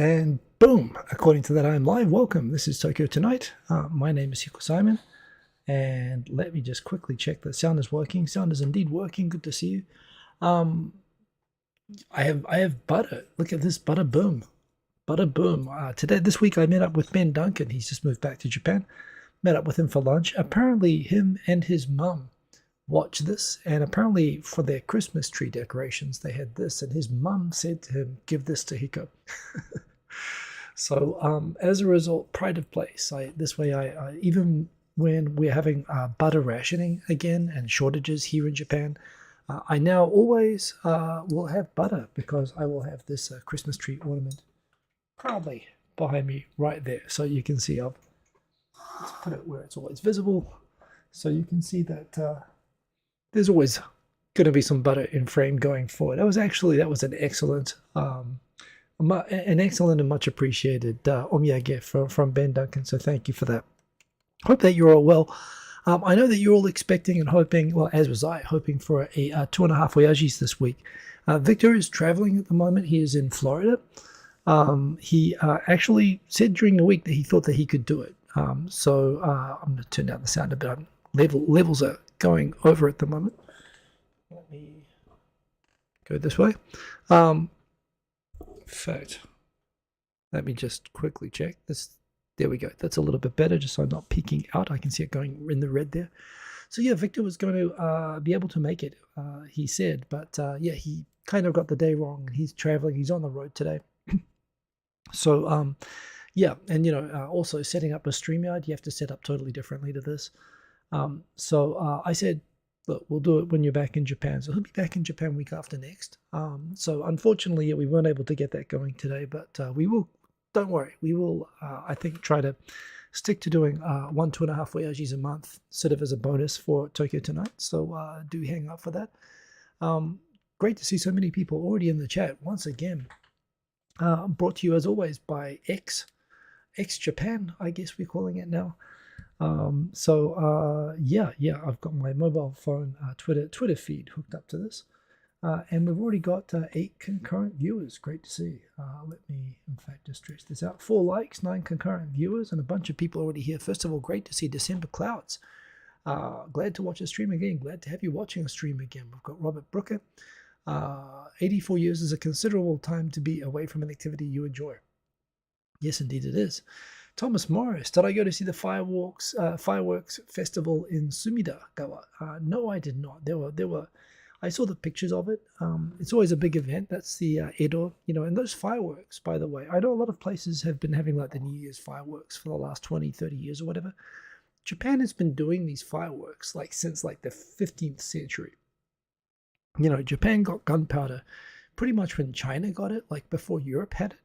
And boom, according to that, I am live. Welcome. This is Tokyo Tonight. My name is Hiko Simon. And let me just quickly check that sound is working. Sound is indeed working. Good to see you. Um, I have butter. Look at this butter boom. Butter boom. This week I met up with Ben Duncan. He's just moved back to Japan. Met up with him for lunch. Apparently him and his mum watched this, and apparently for their Christmas tree decorations they had this, and his mum said to him, give this to Hiko. So as a result, pride of place. This way I even when we're having butter rationing again and shortages here in Japan, I now always will have butter because I will have this Christmas tree ornament proudly behind me right there. So you can see let's put it where it's always visible, so you can see that there's always going to be some butter in frame going forward. That was an excellent and much appreciated omiyage from Ben Duncan. So thank you for that. Hope that you're all well. I know that you're all expecting and hoping, well, as was I, hoping for a 2.5 voyages this week. Victor is traveling at the moment. He is in Florida. He actually said during the week that he thought that he could do it. So I'm going to turn down the sound a bit. Levels are going over at the moment. Let me go this way. In fact, let me just quickly check this. There we go. That's a little bit better, just so I'm not peeking out. I can see it going in the red there. So yeah, Victor was going to be able to make it, he said, but yeah, he kind of got the day wrong. He's traveling. He's on the road today. So yeah, and also setting up a StreamYard, you have to set up totally differently to this. So I said, look, we'll do it when you're back in Japan. So he'll be back in Japan week after next. So unfortunately, yeah, we weren't able to get that going today, but we will. Don't worry, we will, I think, try to stick to doing 2.5 voyages a month, sort of as a bonus for Tokyo Tonight. So do hang out for that. Great to see so many people already in the chat. Once again, brought to you as always by X Japan, I guess we're calling it now. Yeah, I've got my mobile phone Twitter feed hooked up to this. And we've already got 8 concurrent viewers. Great to see. Let me, in fact, just stretch this out. 4 likes, 9 concurrent viewers, and a bunch of people already here. First of all, great to see December Clouds. Glad to watch a stream again. Glad to have you watching a stream again. We've got Robert Brooker. 84 years is a considerable time to be away from an activity you enjoy. Yes, indeed it is. Thomas Morris, did I go to see the fireworks festival in Sumidagawa? No, I did not. There were. I saw the pictures of it. It's always a big event. That's the Edo, and those fireworks, by the way. I know a lot of places have been having like the New Year's fireworks for the last 20, 30 years or whatever. Japan has been doing these fireworks since the 15th century. Japan got gunpowder pretty much when China got it, like before Europe had it.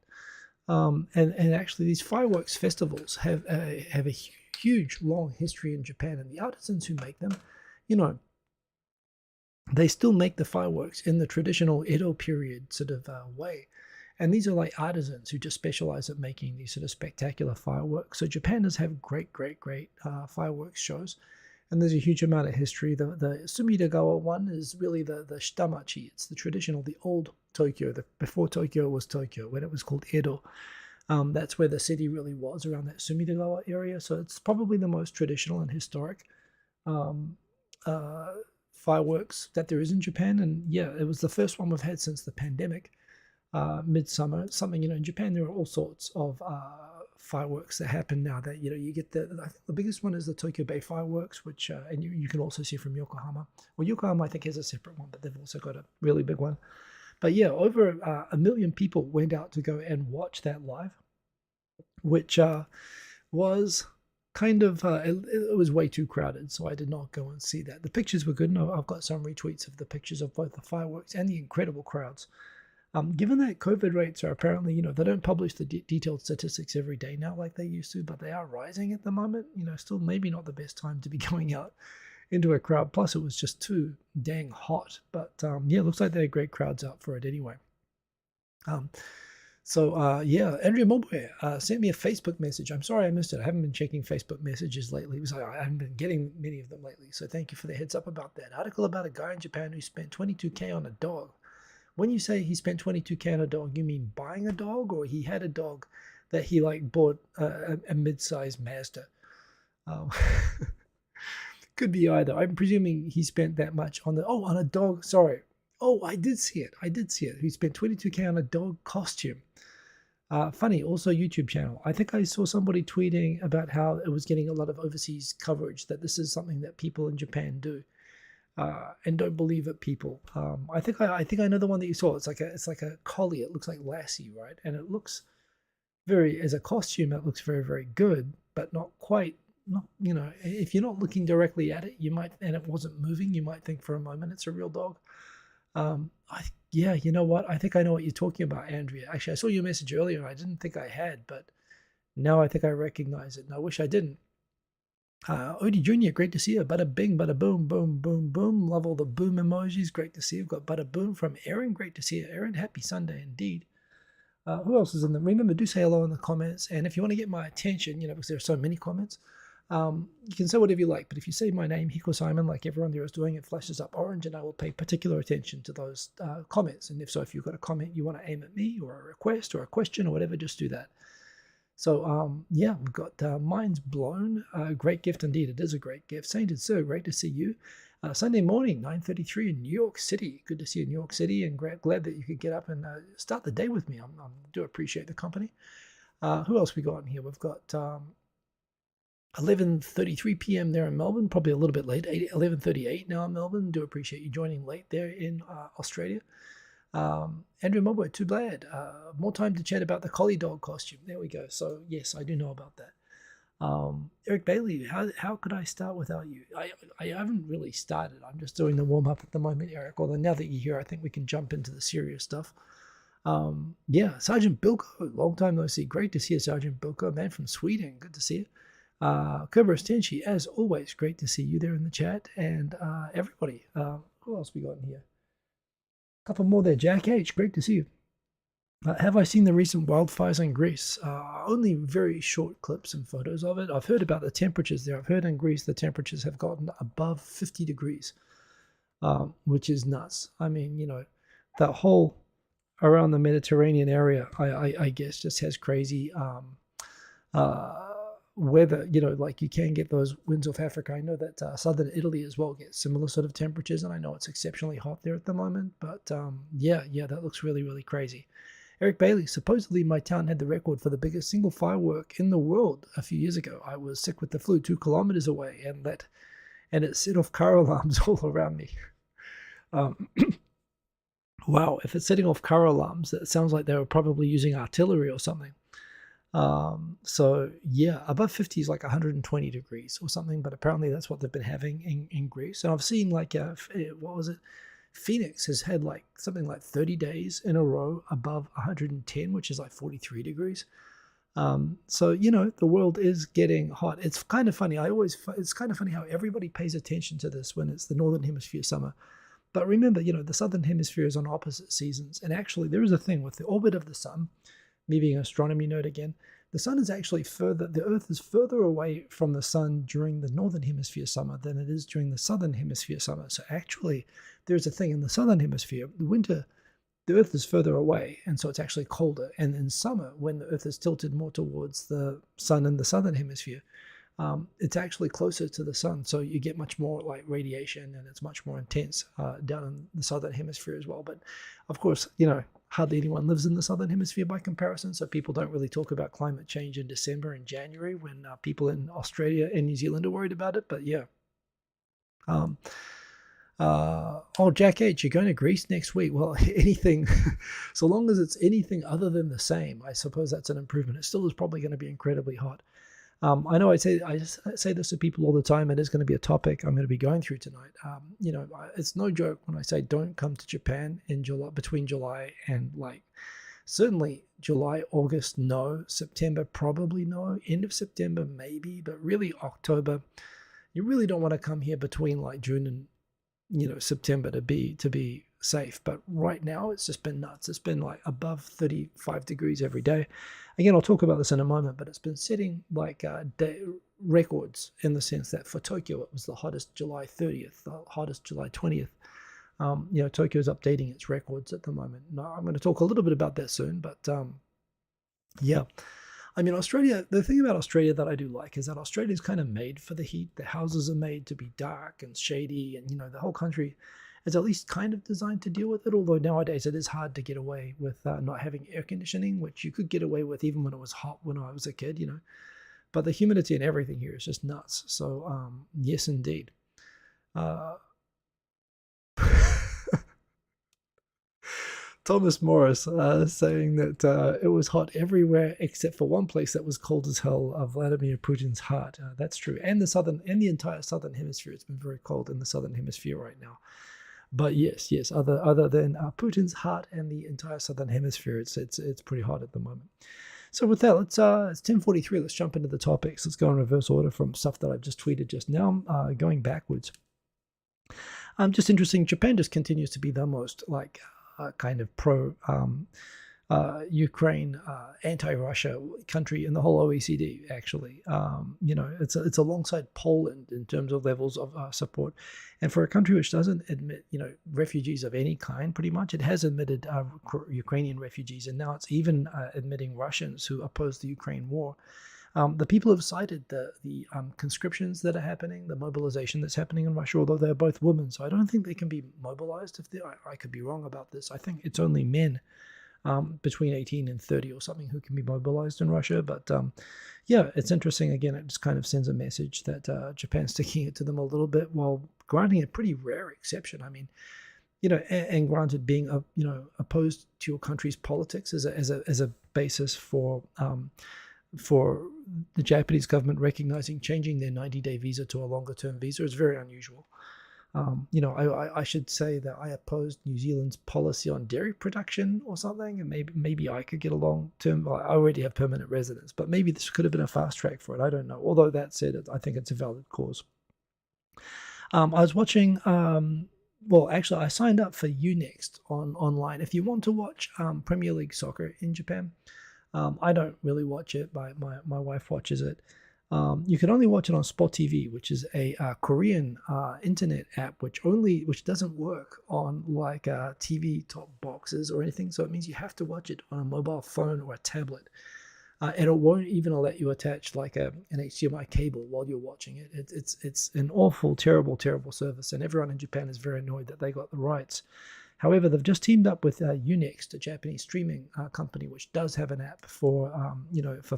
And actually these fireworks festivals have a huge, long history in Japan. And the artisans who make them, they still make the fireworks in the traditional Edo period sort of way. And these are like artisans who just specialize at making these sort of spectacular fireworks. So Japan does have great fireworks shows. And there's a huge amount of history. The Sumidagawa one is really the Shitamachi. It's the traditional, the old Tokyo, before Tokyo was Tokyo, when it was called Edo. That's where the city really was, around that Sumidagawa area. So it's probably the most traditional and historic fireworks that there is in Japan. And yeah, it was the first one we've had since the pandemic. Midsummer, something, in Japan there are all sorts of fireworks that happen now that, you get I think the biggest one is the Tokyo Bay fireworks, which, and you can also see from Yokohama. Well, Yokohama, I think, has a separate one, but they've also got a really big one. But yeah, over 1 million people went out to go and watch that live, which was kind of, it was way too crowded, so I did not go and see that. The pictures were good, and I've got some retweets of the pictures of both the fireworks and the incredible crowds. Given that COVID rates are apparently, they don't publish the detailed statistics every day now like they used to, but they are rising at the moment, still maybe not the best time to be going out into a crowd. Plus, it was just too dang hot. But yeah, it looks like there are great crowds out for it anyway. Yeah, Andrea Moboy sent me a Facebook message. I'm sorry I missed it. I haven't been checking Facebook messages lately because I haven't been getting many of them lately. So thank you for the heads up about that. Article about a guy in Japan who spent 22K on a dog. when you say he spent 22K on a dog, you mean buying a dog, or he had a dog that he like bought a mid-sized Mazda? Um, could be either. I'm presuming he spent that much on on a dog. Sorry. Oh, I did see it. I did see it. He spent 22K on a dog costume. Funny, also YouTube channel. I think I saw somebody tweeting about how it was getting a lot of overseas coverage, that this is something that people in Japan do, and don't believe it. People. I think I know the one that you saw. It's like a collie. It looks like Lassie, right? And it looks very, as a costume, it looks very, very good, but not quite. Not, if you're not looking directly at it, you might, and it wasn't moving, you might think for a moment it's a real dog. Yeah, you know what? I think I know what you're talking about, Andrea. Actually, I saw your message earlier, and I didn't think I had, but now I think I recognize it, and I wish I didn't. Odie Jr., great to see you. Bada bing, bada boom, boom, boom, boom. Love all the boom emojis. Great to see you. Got bada boom from Aaron. Great to see you, Aaron. Happy Sunday indeed. Who else is in them? Remember, do say hello in the comments. And if you want to get my attention, because there are so many comments, you can say whatever you like. But if you say my name, Hiko Simon, like everyone there is doing, it flashes up orange, and I will pay particular attention to those comments. And if you've got a comment you want to aim at me, or a request or a question or whatever, just do that. So, yeah, we've got Mind's Blown. Great gift indeed. It is a great gift. Sainted Sir, great to see you. Sunday morning, 9:33 in New York City. Good to see you in New York City, and glad that you could get up and start the day with me. I do appreciate the company. Who else we got in here? We've got 11:33 p.m. there in Melbourne, probably a little bit late, 11:38 now in Melbourne. Do appreciate you joining late there in Australia. Andrew Mobway, too bad. More time to chat about the collie dog costume. There we go. So, yes, I do know about that. Eric Bailey, how could I start without you? I haven't really started. I'm just doing the warm-up at the moment, Eric. Although now that you're here, I think we can jump into the serious stuff. Yeah, Sergeant Bilko, long time no see. Great to see you, Sergeant Bilko, man from Sweden. Good to see you. Kerberos Tenchi, as always, great to see you there in the chat. And everybody, who else we got in here? A couple more there. Jack H, great to see you. Have I seen the recent wildfires in Greece? Only very short clips and photos of it. I've heard about the temperatures there. I've heard in Greece the temperatures have gotten above 50 degrees, which is nuts. I mean, that whole around the Mediterranean area, I guess, just has crazy weather. Like you can get those winds off Africa. I know that southern Italy as well gets similar sort of temperatures, and I know it's exceptionally hot there at the moment. But yeah, that looks really, really crazy. Eric Bailey, supposedly my town had the record for the biggest single firework in the world a few years ago. I was sick with the flu 2 kilometers away, and it set off car alarms all around me. Wow, if it's setting off car alarms, that sounds like they were probably using artillery or something. So yeah, above 50 is like 120 degrees or something, but apparently that's what they've been having in Greece. And I've seen like, what was it? Phoenix has had like something like 30 days in a row above 110, which is like 43 degrees. So, the world is getting hot. It's kind of funny. It's kind of funny how everybody pays attention to this when it's the Northern Hemisphere summer. But remember, the Southern Hemisphere is on opposite seasons. And actually, there is a thing with the orbit of the sun, me being an astronomy nerd again, the Earth is further away from the sun during the Northern Hemisphere summer than it is during the Southern Hemisphere summer. So actually, there's a thing in the Southern Hemisphere, the winter, the Earth is further away, and so it's actually colder. And in summer, when the Earth is tilted more towards the sun in the Southern Hemisphere, it's actually closer to the sun. So you get much more like radiation, and it's much more intense down in the Southern Hemisphere as well. But of course, hardly anyone lives in the Southern Hemisphere by comparison, so people don't really talk about climate change in December and January when people in Australia and New Zealand are worried about it. But yeah. Jack H, you're going to Greece next week. Well, anything, so long as it's anything other than the same, I suppose that's an improvement. It still is probably going to be incredibly hot. I know I just say this to people all the time. It is going to be a topic I'm going to be going through tonight. It's no joke when I say don't come to Japan in July, between July and certainly July, August, no. September, probably no. End of September, maybe, but really October. You really don't want to come here between June and September to be safe. But right now it's just been nuts. It's been above 35 degrees every day. Again, I'll talk about this in a moment, but it's been setting records in the sense that for Tokyo it was the hottest July 30th, the hottest July 20th, Tokyo's updating its records at the moment. No, I'm going to talk a little bit about that soon, but yeah. I mean, Australia, the thing about Australia that I do like is that Australia is kind of made for the heat. The houses are made to be dark and shady, and, the whole country is at least kind of designed to deal with it. Although nowadays it is hard to get away with not having air conditioning, which you could get away with even when it was hot when I was a kid, But the humidity and everything here is just nuts. So, yes, indeed. Thomas Morris saying that it was hot everywhere except for one place that was cold as hell, Vladimir Putin's heart. That's true, and the entire southern hemisphere. It's been very cold in the southern hemisphere right now. But yes, other than Putin's heart and the entire southern hemisphere, it's pretty hot at the moment. So with that, it's 10:43. Let's jump into the topics. Let's go in reverse order from stuff that I've just tweeted just now, going backwards. Just interesting. Japan just continues to be the most kind of pro Ukraine, anti-Russia country in the whole OECD. Actually, it's alongside Poland in terms of levels of support. And for a country which doesn't admit, refugees of any kind, pretty much, it has admitted Ukrainian refugees, and now it's even admitting Russians who oppose the Ukraine war. The people have cited the conscriptions that are happening, the mobilization that's happening in Russia, although they're both women. So I don't think they can be mobilized. I could be wrong about this. I think it's only men between 18 and 30 or something who can be mobilized in Russia. But yeah, it's interesting. Again, it just kind of sends a message that Japan's sticking it to them a little bit while granting a pretty rare exception. I mean, and granted, being opposed to your country's politics as a basis for the Japanese government recognizing changing their 90-day visa to a longer-term visa is very unusual. I should say that I opposed New Zealand's policy on dairy production or something, and maybe I could get a long-term. Well, I already have permanent residence, but maybe this could have been a fast track for it. I don't know. Although that said, I think it's a valid cause. I was watching. Well, actually, I signed up for Unext online. If you want to watch Premier League soccer in Japan. I don't really watch it. My wife watches it. You can only watch it on Spot TV, which is a Korean internet app, which doesn't work on TV top boxes or anything. So it means you have to watch it on a mobile phone or a tablet, and it won't even let you attach an HDMI cable while you're watching it. It's an awful, terrible service, and everyone in Japan is very annoyed that they got the rights. However, they've just teamed up with Unext, a Japanese streaming company, which does have an app for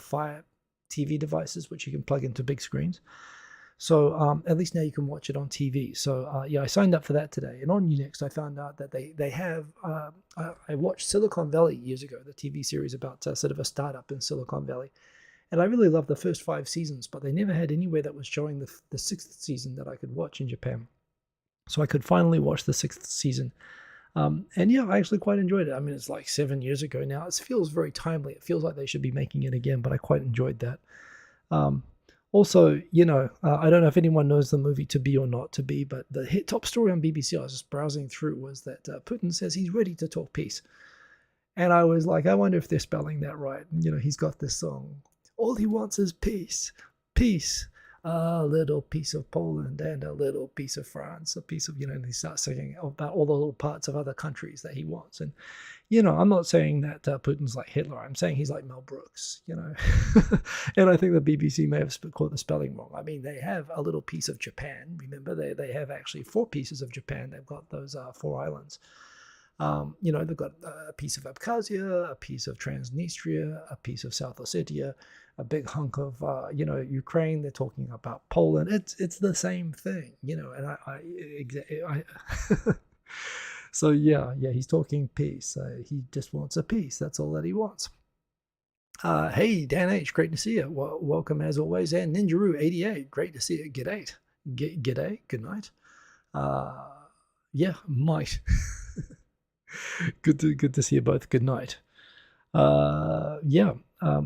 Fire TV devices, which you can plug into big screens. So at least now you can watch it on TV. So yeah, I signed up for that today. And on Unext, I found out that they have. I watched Silicon Valley years ago, the TV series about sort of a startup in Silicon Valley, and I really loved the first 5 seasons, but they never had anywhere that was showing the 6th season that I could watch in Japan. So I could finally watch the 6th season. And yeah, I actually quite enjoyed it. I mean, it's like 7 years ago now. It feels very timely. It feels like they should be making it again, but I quite enjoyed that. Also, I don't know if anyone knows the movie To Be or Not to Be, but the top story on BBC I was just browsing through was that Putin says he's ready to talk peace. And I was like, I wonder if they're spelling that right. He's got this song. All he wants is peace. Peace. A little piece of Poland and a little piece of France, a piece of, and he starts singing about all the little parts of other countries that he wants. And, I'm not saying that Putin's like Hitler. I'm saying he's like Mel Brooks, And I think the BBC may have caught the spelling wrong. I mean, they have a little piece of Japan. Remember, they have actually 4 pieces of Japan. They've got those 4 islands. They've got a piece of Abkhazia, a piece of Transnistria, a piece of South Ossetia, a big hunk of, Ukraine. They're talking about Poland. It's the same thing, and I so yeah, he's talking peace. He just wants a peace. That's all that he wants. Hey, Dan H, great to see you. Welcome as always. And Ninjaroo88, great to see you. G'day. G'day. Good night. Yeah, might. Good to see you both. Good night. Yeah.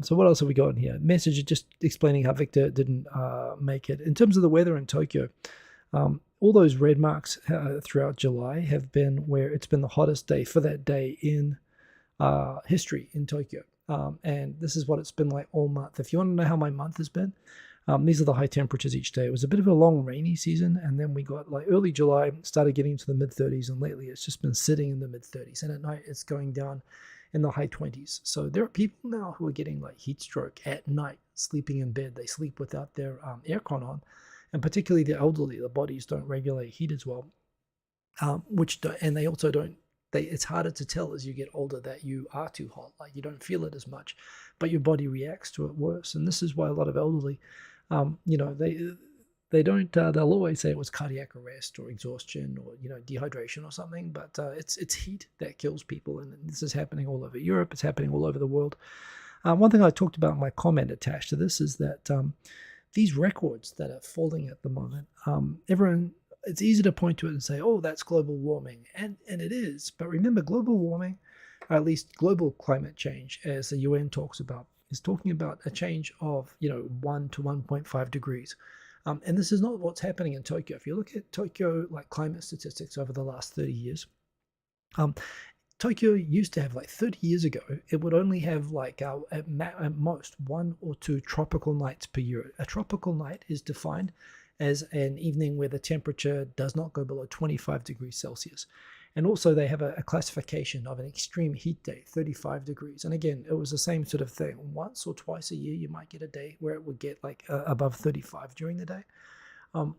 So what else have we got in here? Message just explaining how Victor didn't make it. In terms of the weather in Tokyo, all those red marks throughout July have been where it's been the hottest day for that day in history in Tokyo. And this is what it's been like all month. If you want to know how my month has been, These are the high temperatures each day. It was a bit of a long rainy season, and then we got like early July, started getting to the mid 30s, and lately it's just been sitting in the mid 30s, and at night it's going down in the high 20s. So there are people now who are getting like heat stroke at night, sleeping in bed. They sleep without their aircon on, and particularly the elderly, the bodies don't regulate heat as well, and they also don't. It's harder to tell as you get older that you are too hot. Like you don't feel it as much, but your body reacts to it worse. And this is why a lot of elderly, they don't. They'll always say it was cardiac arrest or exhaustion or dehydration or something. But it's heat that kills people, and this is happening all over Europe. It's happening all over the world. One thing I talked about in my comment attached to this is that these records that are falling at the moment, everyone. It's easy to point to it and say, oh, that's global warming. And it is. But remember, global warming, or at least global climate change, as the UN talks about, is talking about a change of 1 to 1.5 degrees. And this is not what's happening in Tokyo. If you look at Tokyo like climate statistics over the last 30 years, Tokyo used to have like 30 years ago, it would only have like at most 1 or 2 tropical nights per year. A tropical night is defined as an evening where the temperature does not go below 25 degrees Celsius. And also they have a classification of an extreme heat day, 35 degrees. And again, it was the same sort of thing. Once or twice a year, you might get a day where it would get like above 35 during the day.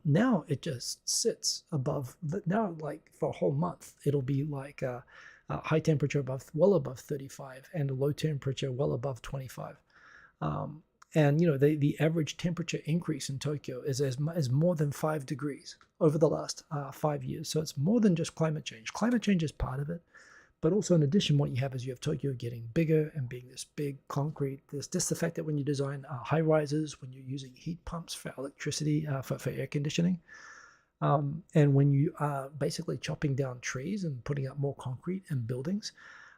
Now it just sits above, now like for a whole month, it'll be like a high temperature well above 35 and a low temperature well above 25. And the average temperature increase in Tokyo is more than 5 degrees over the last 5 years. So it's more than just climate change. Climate change is part of it, but also in addition, what you have is you have Tokyo getting bigger and being this big concrete. There's just the fact that when you design high rises, when you're using heat pumps for electricity, for air conditioning, and when you are basically chopping down trees and putting up more concrete and buildings.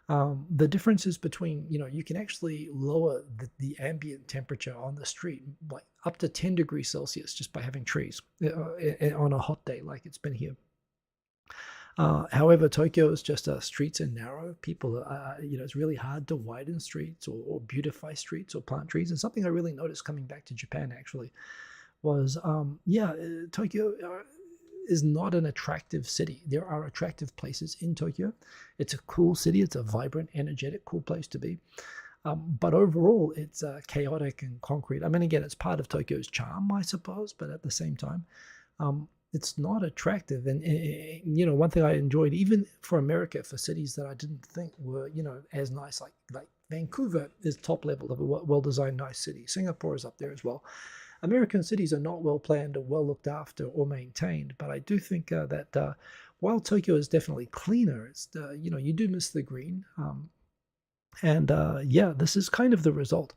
The differences between, you can actually lower the ambient temperature on the street like up to 10 degrees Celsius just by having trees on a hot day like it's been here. However, Tokyo is just streets are narrow. People, it's really hard to widen streets or beautify streets or plant trees. And something I really noticed coming back to Japan actually was, Tokyo is not an attractive city. There are attractive places in Tokyo. It's a cool city. It's a vibrant, energetic, cool place to be. But overall, it's chaotic and concrete. I mean, again, it's part of Tokyo's charm, I suppose, but at the same time, it's not attractive. And, one thing I enjoyed, even for America, for cities that I didn't think were, as nice, like Vancouver is top level of a well-designed, nice city. Singapore is up there as well. American cities are not well planned or well looked after or maintained, but I do think that while Tokyo is definitely cleaner, it's you do miss the green, this is kind of the result.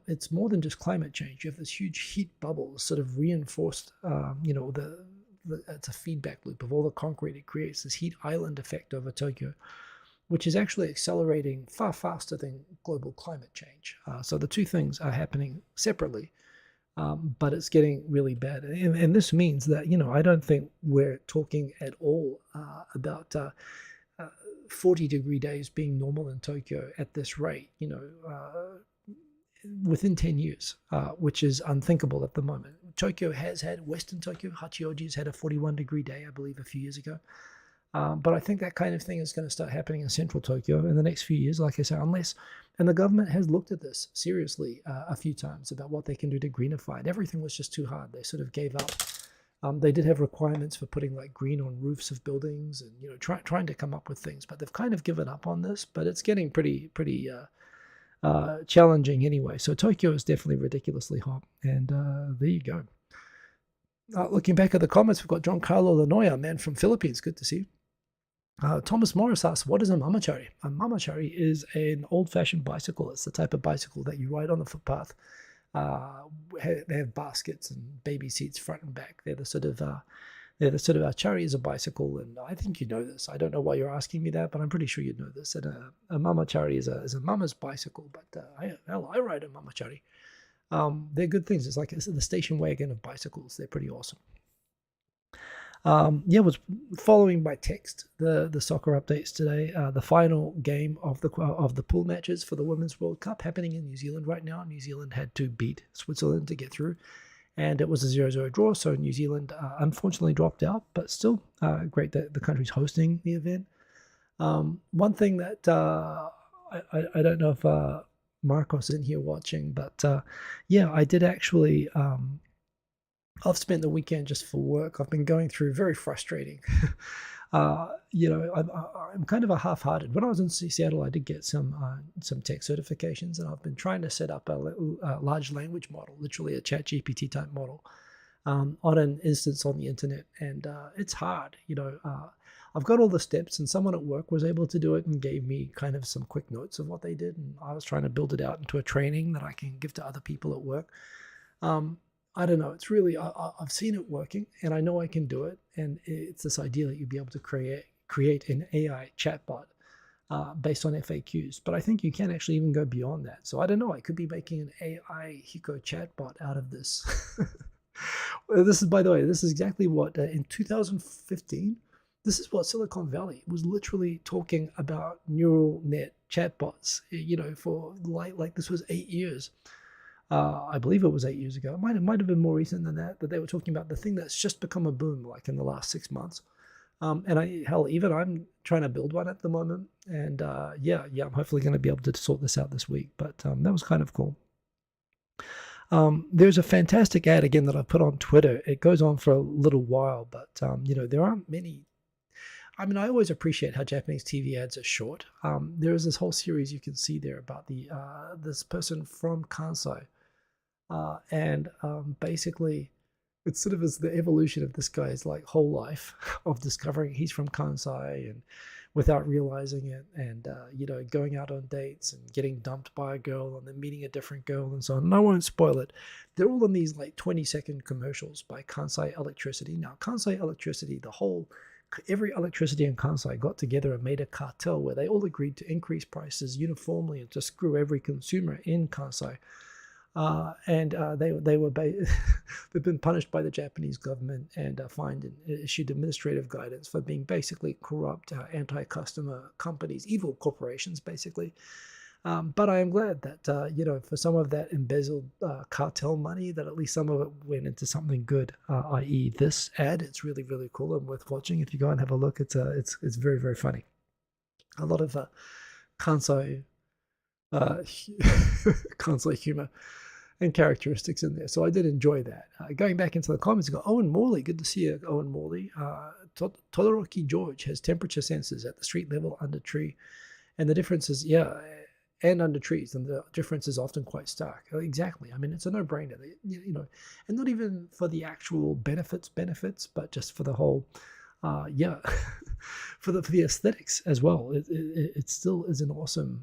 It's more than just climate change. You have this huge heat bubble, sort of reinforced. It's a feedback loop of all the concrete it creates. This heat island effect over Tokyo, which is actually accelerating far faster than global climate change. So the two things are happening separately. But it's getting really bad. And this means that, I don't think we're talking at all about 40-degree days being normal in Tokyo at this rate, within 10 years, which is unthinkable at the moment. Tokyo has had, Western Tokyo, Hachioji has had a 41-degree day, I believe, a few years ago. But I think that kind of thing is going to start happening in central Tokyo in the next few years, like I say, and the government has looked at this seriously a few times about what they can do to greenify it. Everything was just too hard. They sort of gave up. They did have requirements for putting like green on roofs of buildings and, trying to come up with things, but they've kind of given up on this, but it's getting pretty challenging anyway. So Tokyo is definitely ridiculously hot, and there you go. Looking back at the comments, we've got John Carlo Lanoya, man from Philippines. Good to see you. Thomas Morris asks, what is a mamachari? A mamachari is an old-fashioned bicycle. It's the type of bicycle that you ride on the footpath. They have baskets and baby seats front and back. They're the sort of a chari is a bicycle, and I think you know this. I don't know why you're asking me that, but I'm pretty sure you know this. And a mamachari is a mama's bicycle, but I ride a mamachari. They're good things. It's like the station wagon of bicycles. They're pretty awesome. Was following by text the soccer updates today. The final game of the pool matches for the Women's World Cup happening in New Zealand right now. New Zealand had to beat Switzerland to get through, and it was a 0-0 draw. So New Zealand unfortunately dropped out, but still great that the country's hosting the event. One thing that I don't know if Marcos in here watching, but yeah, I did actually. I've spent the weekend just for work. I've been going through very frustrating. I'm kind of a half-hearted. When I was in Seattle, I did get some tech certifications, and I've been trying to set up a large language model, literally a ChatGPT type model, on an instance on the internet, and it's hard. I've got all the steps, and someone at work was able to do it and gave me kind of some quick notes of what they did, and I was trying to build it out into a training that I can give to other people at work. I don't know. It's really I've seen it working, and I know I can do it. And it's this idea that you'd be able to create an AI chatbot based on FAQs. But I think you can actually even go beyond that. So I don't know. I could be making an AI Hiko chatbot out of this. This is, by the way, this is exactly what in 2015. This is what Silicon Valley was literally talking about neural net chatbots. For like this was 8 years. I believe it was 8 years ago. It might have been more recent than that they were talking about the thing that's just become a boom, like in the last 6 months. And even I'm trying to build one at the moment. And I'm hopefully going to be able to sort this out this week. But that was kind of cool. There's a fantastic ad again that I put on Twitter. It goes on for a little while, but there aren't many. I mean, I always appreciate how Japanese TV ads are short. There is this whole series you can see there about this person from Kansai. And basically, it sort of is the evolution of this guy's like whole life of discovering he's from Kansai and without realizing it, and going out on dates and getting dumped by a girl and then meeting a different girl and so on. And I won't spoil it. They're all in these like 20-second commercials by Kansai Electricity. Now, Kansai Electricity, every electricity in Kansai got together and made a cartel where they all agreed to increase prices uniformly and to screw every consumer in Kansai. They've been punished by the Japanese government and fined and issued administrative guidance for being basically corrupt, anti-customer companies, evil corporations, basically. But I am glad that for some of that embezzled cartel money, that at least some of it went into something good, i.e., this ad. It's really, really cool and worth watching. If you go and have a look, it's very, very funny. A lot of Kansai Kansai humor and characteristics in there. So I did enjoy that. Going back into the comments, you go, Owen Morley, good to see you, Owen Morley. Todoroki George has temperature sensors at the street level under tree. And the difference is, and under trees, and the difference is often quite stark. Exactly. I mean, it's a no-brainer, and not even for the actual benefits, but just for the whole, for the aesthetics as well. It still is an awesome,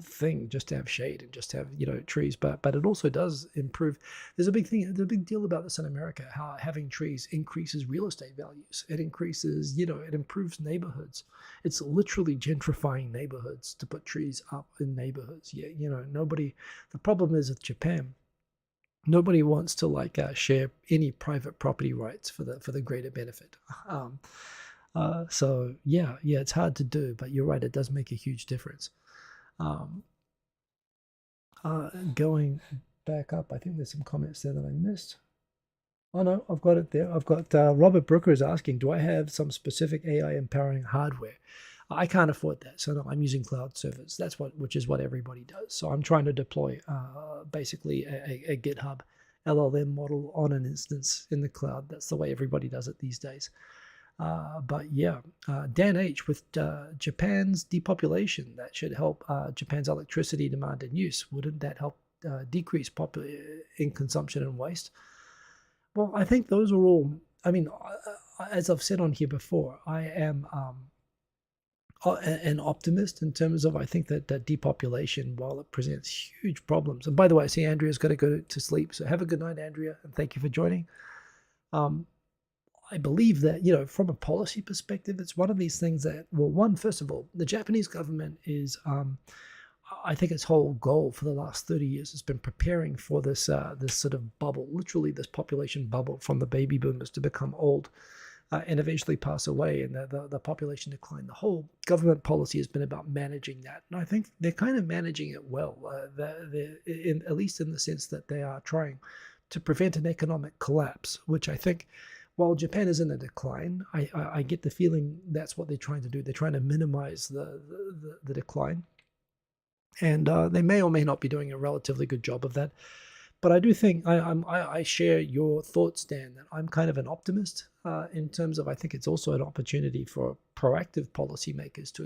thing just to have shade and just to have trees, but it also does improve. There's a big deal about this in America, how having trees increases real estate values. It increases, it improves neighborhoods. It's literally gentrifying neighborhoods to put trees up in neighborhoods. The problem is with Japan, nobody wants to share any private property rights for the greater benefit. So it's hard to do, but you're right, it does make a huge difference. Going back up, I think there's some comments there that I missed. Oh no, I've got it there. I've got Robert Brooker is asking, do I have some specific AI empowering hardware? I can't afford that, so no, I'm using cloud servers. Which is what everybody does. So I'm trying to deploy basically a GitHub LLM model on an instance in the cloud. That's the way everybody does it these days. Dan H. with Japan's depopulation, that should help Japan's electricity demand and use. Wouldn't that help decrease in consumption and waste? Well, I think those are all, as I've said on here before, I am an optimist in terms of, I think that depopulation, while it presents huge problems. And by the way, I see Andrea's got to go to sleep. So have a good night, Andrea, and thank you for joining. I believe that, from a policy perspective, it's one of these things that, first of all, the Japanese government is, I think its whole goal for the last 30 years has been preparing for this sort of bubble, literally this population bubble from the baby boomers to become old and eventually pass away, and the population decline. The whole government policy has been about managing that. And I think they're kind of managing it well, at least in the sense that they are trying to prevent an economic collapse, which I think, while Japan is in a decline, I get the feeling that's what they're trying to do. They're trying to minimize the decline. And they may or may not be doing a relatively good job of that. But I do think I share your thoughts, Dan, that I'm kind of an optimist in terms of I think it's also an opportunity for proactive policymakers to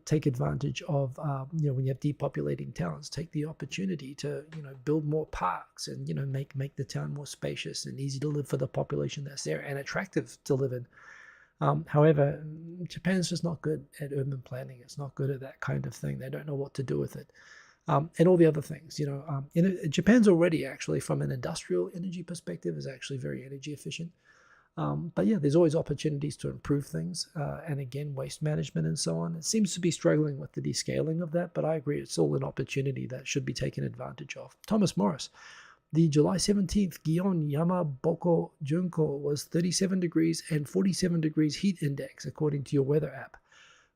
take advantage of, when you have depopulating towns, take the opportunity to, build more parks and, make the town more spacious and easy to live for the population that's there and attractive to live in. However, Japan's just not good at urban planning. It's not good at that kind of thing. They don't know what to do with it. And all the other things, Japan's already actually, from an industrial energy perspective, is actually very energy efficient. But yeah, there's always opportunities to improve things. And again, waste management and so on. It seems to be struggling with the descaling of that, but I agree it's all an opportunity that should be taken advantage of. Thomas Morris. The July 17th Gion Yamaboko Junko was 37 degrees and 47 degrees heat index, according to your weather app.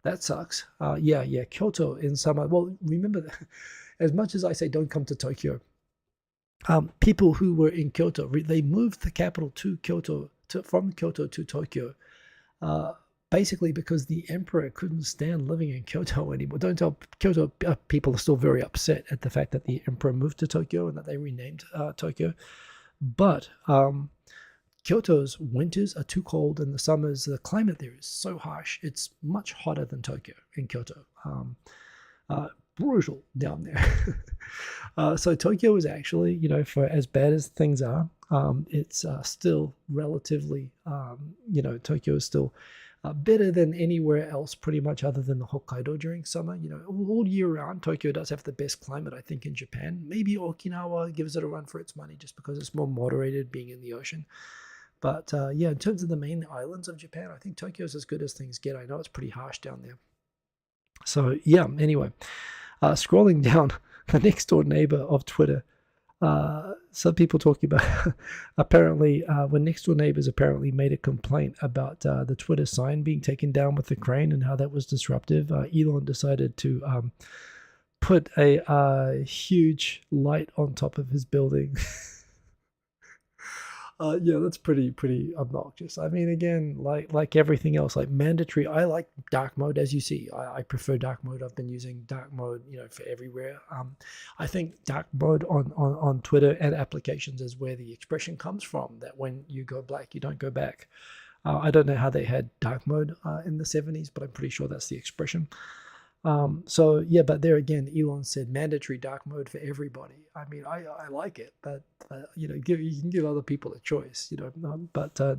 That sucks. Yeah, Kyoto in summer. Well, remember, that, as much as I say don't come to Tokyo, people who were in Kyoto, they moved the capital to Kyoto, from Kyoto to Tokyo, basically because the emperor couldn't stand living in Kyoto anymore. Don't tell Kyoto people are still very upset at the fact that the emperor moved to Tokyo and that they renamed Tokyo. But Kyoto's winters are too cold and the summers, the climate there is so harsh. It's much hotter than Tokyo in Kyoto. Brutal down there. So Tokyo is actually, for as bad as things are, it's still relatively, Tokyo is still better than anywhere else, pretty much other than the Hokkaido during summer. All year round, Tokyo does have the best climate, I think, in Japan. Maybe Okinawa gives it a run for its money just because it's more moderated being in the ocean. But in terms of the main islands of Japan, I think Tokyo is as good as things get. I know it's pretty harsh down there. So yeah, anyway, scrolling down, the next door neighbor of Twitter, some people talking about apparently when next door neighbors apparently made a complaint about the Twitter sign being taken down with the crane and how that was disruptive. Elon decided to put a huge light on top of his building. That's pretty obnoxious. I mean, again, like everything else, like mandatory. I like dark mode, as you see. I prefer dark mode. I've been using dark mode, for everywhere. I think dark mode on Twitter and applications is where the expression comes from. That when you go black, you don't go back. I don't know how they had dark mode in the 70s, but I'm pretty sure that's the expression. But there again, Elon said mandatory dark mode for everybody. I mean, I like it, but you can give other people a choice,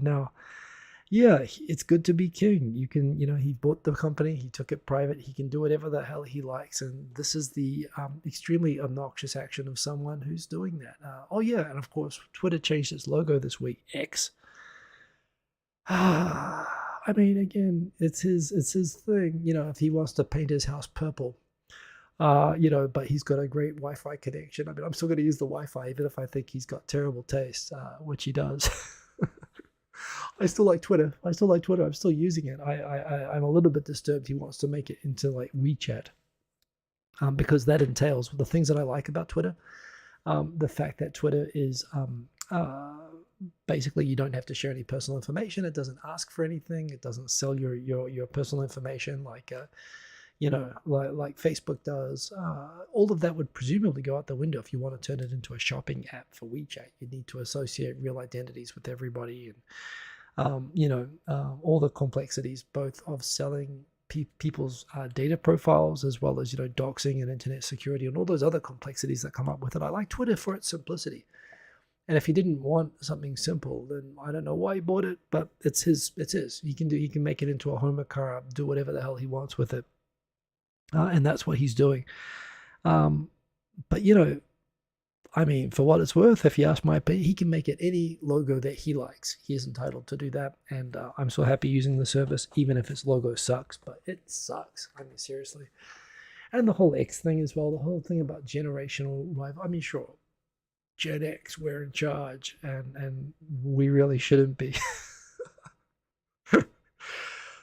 now, it's good to be king. You can, he bought the company, he took it private, he can do whatever the hell he likes, and this is the extremely obnoxious action of someone who's doing that. And of course, Twitter changed its logo this week, X. I mean, again, it's his thing. If he wants to paint his house purple, but he's got a great Wi-Fi connection. I mean, I'm still going to use the Wi-Fi even if I think he's got terrible taste, which he does. I still like Twitter. I'm still using it. I'm a little bit disturbed he wants to make it into like WeChat, because that entails the things that I like about Twitter. The fact that Twitter is basically you don't have to share any personal information. It doesn't ask for anything. It doesn't sell your personal information like like Facebook does. All of that would presumably go out the window if you want to turn it into a shopping app for WeChat. You need to associate real identities with everybody, and all the complexities both of selling people's data profiles as well as doxing and internet security and all those other complexities that come up with it. I like Twitter for its simplicity. And if he didn't want something simple, then I don't know why he bought it, but it's his. He can make it into a Homer car app, do whatever the hell he wants with it. And that's what he's doing. But I mean, for what it's worth, if you ask my opinion, he can make it any logo that he likes. He is entitled to do that. And I'm so happy using the service, even if its logo sucks, but it sucks. I mean, seriously. And the whole X thing as well, the whole thing about generational rival. I mean, sure. Gen X, we're in charge, and we really shouldn't be.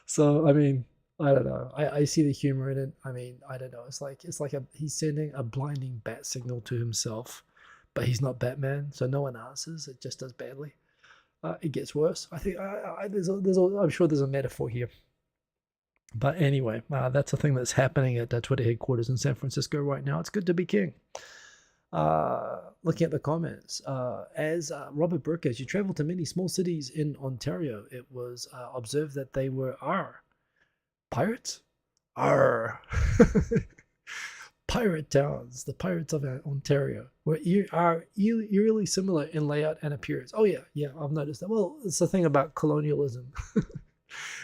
So, I mean, I don't know. I see the humor in it. I mean, I don't know. It's like he's sending a blinding bat signal to himself but he's not Batman, so no one answers. It just does badly. It gets worse. I think I'm sure there's a metaphor here. But anyway, that's a thing that's happening at Twitter headquarters in San Francisco right now. It's good to be king. Looking at the comments, as Robert Burke, as you travel to many small cities in Ontario, it was observed that they were pirates? Pirate towns, the pirates of Ontario, are eerily similar in layout and appearance. Oh yeah, I've noticed that. Well, it's the thing about colonialism.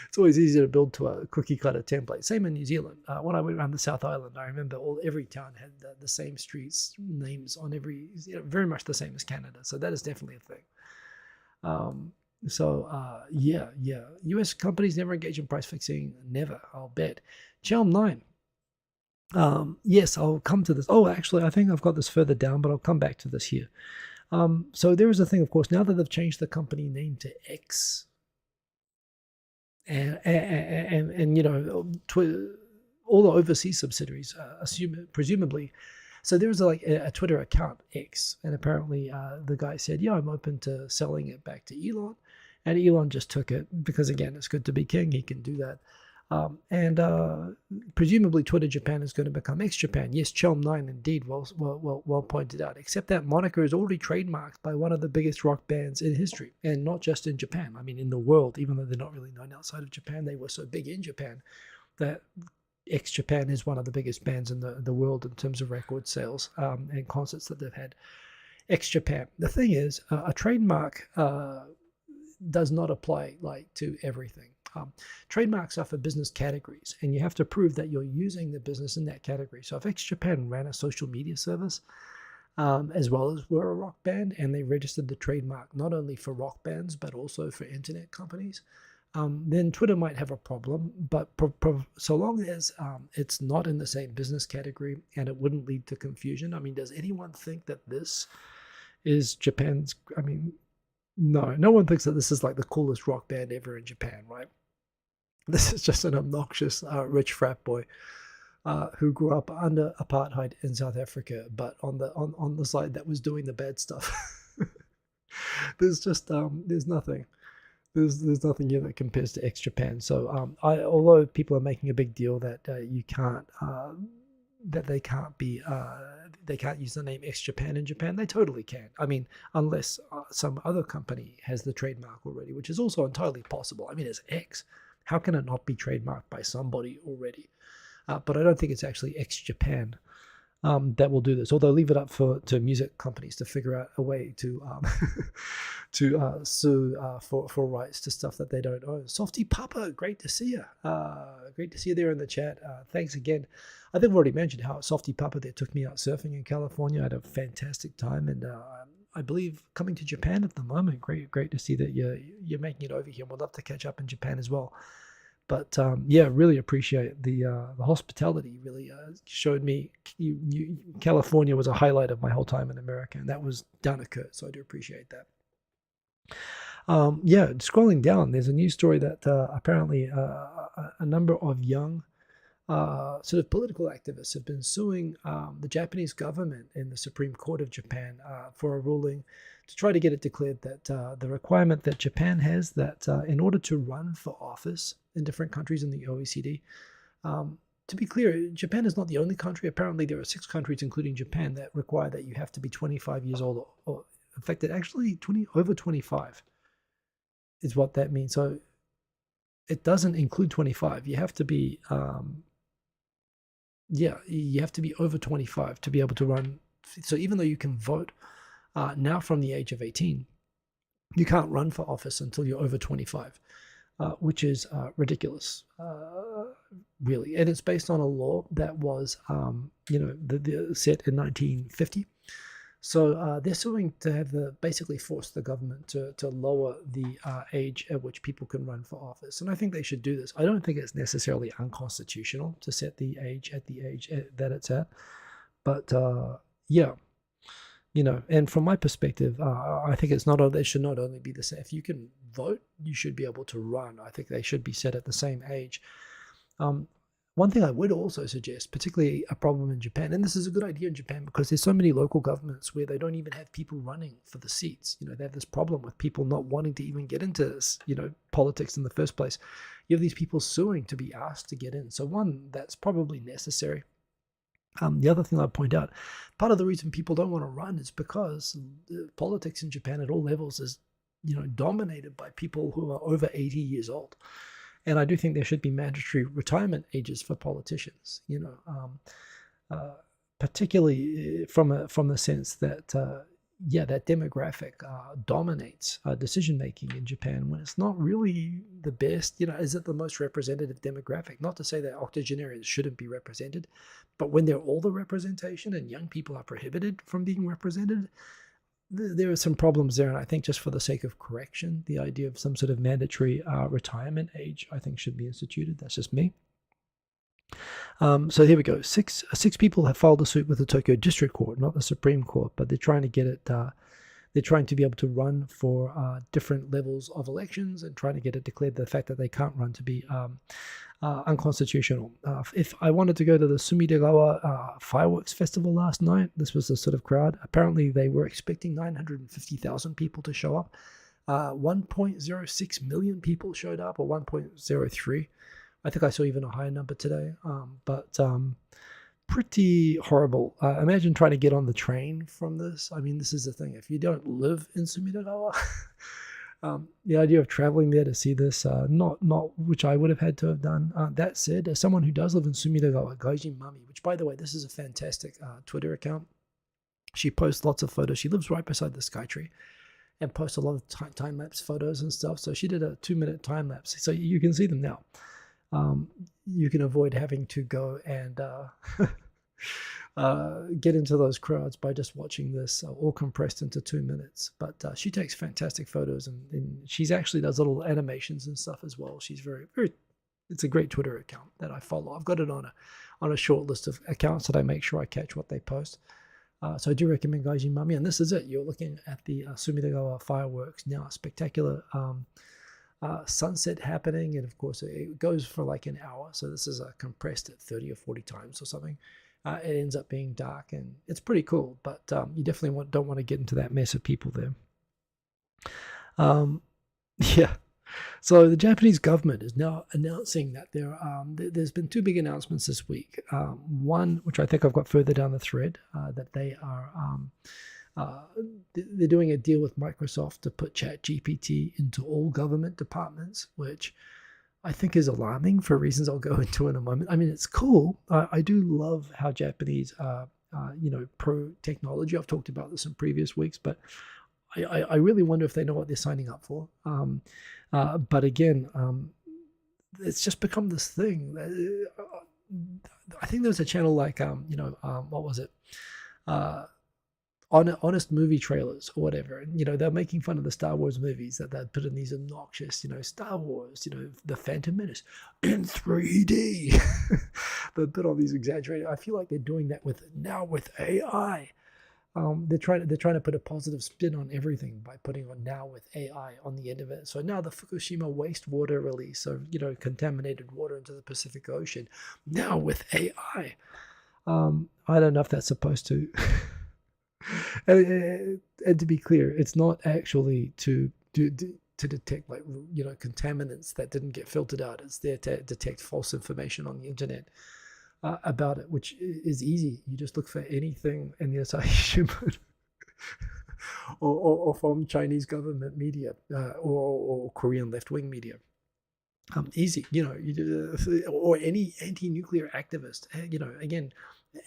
It's always easy to build to a cookie cutter template. Same in New Zealand. When I went around the South Island, I remember every town had the same streets names on every, very much the same as Canada. So that is definitely a thing. Yeah. U.S. companies never engage in price fixing. Never, I'll bet. Chelm 9. Yes, I'll come to this. Oh, actually, I think I've got this further down, but I'll come back to this here. So there is a thing, of course, now that they've changed the company name to X, and all the overseas subsidiaries presumably. So there was a Twitter account X, and apparently the guy said, "Yeah, I'm open to selling it back to Elon," and Elon just took it because, again, it's good to be king. He can do that. Presumably Twitter Japan is going to become X Japan. Yes, Chelm 9 indeed, well pointed out. Except that moniker is already trademarked by one of the biggest rock bands in history, and not just in Japan. I mean, in the world, even though they're not really known outside of Japan, they were so big in Japan that X Japan is one of the biggest bands in the world in terms of record sales and concerts that they've had. X Japan. The thing is, a trademark does not apply to everything. Trademarks are for business categories, and you have to prove that you're using the business in that category. So if X Japan ran a social media service, as well as were a rock band, and they registered the trademark not only for rock bands but also for internet companies, then Twitter might have a problem. But so long as it's not in the same business category and it wouldn't lead to confusion. I mean, does anyone think that this is Japan's? I mean, no one thinks that this is like the coolest rock band ever in Japan, right? This is just an obnoxious rich frat boy who grew up under apartheid in South Africa, but on the side that was doing the bad stuff. There's nothing. There's nothing here that compares to X Japan. So although people are making a big deal that they can't use the name X Japan in Japan, they totally can. I mean, unless some other company has the trademark already, which is also entirely possible. I mean, it's X. How can it not be trademarked by somebody already? But I don't think it's actually X Japan that will do this. Although leave it up to music companies to figure out a way to sue for rights to stuff that they don't own. Softy Papa, great to see you. Great to see you there in the chat. Thanks again. I think I've already mentioned how Softy Papa there took me out surfing in California. I had a fantastic time, and I believe coming to Japan at the moment. Great to see that you're making it over here. We'd love to catch up in Japan as well. But really appreciate the hospitality. Really showed me California was a highlight of my whole time in America, and that was down a Kurt. So I do appreciate that. Scrolling down, there's a news story that apparently a number of young sort of political activists have been suing the Japanese government in the Supreme Court of Japan for a ruling to try to get it declared that the requirement that Japan has that in order to run for office in different countries in the OECD, to be clear, Japan is not the only country. Apparently there are 6 countries, including Japan, that require that you have to be 25 years old, or in fact, actually over 25 is what that means. So it doesn't include 25. You have to be you have to be over 25 to be able to run. So even though you can vote now from the age of 18, you can't run for office until you're over 25, which is ridiculous, really. And it's based on a law that was, set in 1950. So they're suing to have basically force the government to lower the age at which people can run for office. And I think they should do this. I don't think it's necessarily unconstitutional to set the age at the age that it's at. But and from my perspective, I think they should not only be the same. If you can vote, you should be able to run. I think they should be set at the same age. One thing I would also suggest, particularly a problem in Japan, and this is a good idea in Japan because there's so many local governments where they don't even have people running for the seats. They have this problem with people not wanting to even get into this, politics in the first place. You have these people suing to be asked to get in. So one, that's probably necessary. The other thing I'd point out, part of the reason people don't want to run is because politics in Japan at all levels is, dominated by people who are over 80 years old. And I do think there should be mandatory retirement ages for politicians, particularly from the sense that, that demographic dominates decision-making in Japan when it's not really the best. Is it the most representative demographic? Not to say that octogenarians shouldn't be represented, but when they're all the representation and young people are prohibited from being represented, there are some problems there. And I think just for the sake of correction, the idea of some sort of mandatory retirement age, I think, should be instituted. That's just me. So here we go. Six people have filed a suit with the Tokyo District Court, not the Supreme Court, but they're trying to get it. They're trying to be able to run for different levels of elections and trying to get it declared the fact that they can't run to be unconstitutional. If I wanted to go to the Sumidegawa fireworks festival last night, this was the sort of crowd. Apparently, they were expecting 950,000 people to show up. 1.06 million people showed up, or 1.03. I think I saw even a higher number today, but pretty horrible. Imagine trying to get on the train from this. I mean, this is the thing. If you don't live in Sumidegawa, the idea of traveling there to see this, not which I would have had to have done. That said, as someone who does live in Sumidegawa, Gaijin Mami, which, by the way, this is a fantastic Twitter account. She posts lots of photos. She lives right beside the Skytree and posts a lot of time-lapse photos and stuff. So she did a 2-minute time-lapse. So you can see them now. You can avoid having to go and get into those crowds by just watching this all compressed into 2 minutes. But she takes fantastic photos, and she's actually does little animations and stuff as well. She's very, very, it's a great Twitter account that I follow. I've got it on a short list of accounts that I make sure I catch what they post. So I do recommend Gaijin Mami, and this is it. You're looking at the Sumidegawa fireworks now. Spectacular sunset happening, and of course it goes for like an hour, so this is compressed at 30 or 40 times or something. It ends up being dark, and it's pretty cool, but you definitely don't want to get into that mess of people there. Yeah, so the Japanese government is now announcing that there's been 2 big announcements this week. One, which I think I've got further down the thread, that they are they're doing a deal with Microsoft to put ChatGPT into all government departments, which I think is alarming for reasons I'll go into in a moment. I mean, it's cool. I do love how Japanese are, pro technology. I've talked about this in previous weeks, but I really wonder if they know what they're signing up for. But again, it's just become this thing. I think there's a channel like, what was it? Honest movie trailers or whatever. And, they're making fun of the Star Wars movies that they put in these obnoxious, Star Wars, the Phantom Menace in 3D. They put all these exaggerated. I feel like they're doing that with AI. They're trying to put a positive spin on everything by putting on now with AI on the end of it. So now the Fukushima wastewater release of contaminated water into the Pacific Ocean now with AI. I don't know if that's supposed to. And to be clear, it's not actually to detect contaminants that didn't get filtered out. It's there to detect false information on the internet about it, which is easy. You just look for anything in the Asahi Shimbun or from Chinese government media or Korean left-wing media. Easy, or any anti-nuclear activist. Again,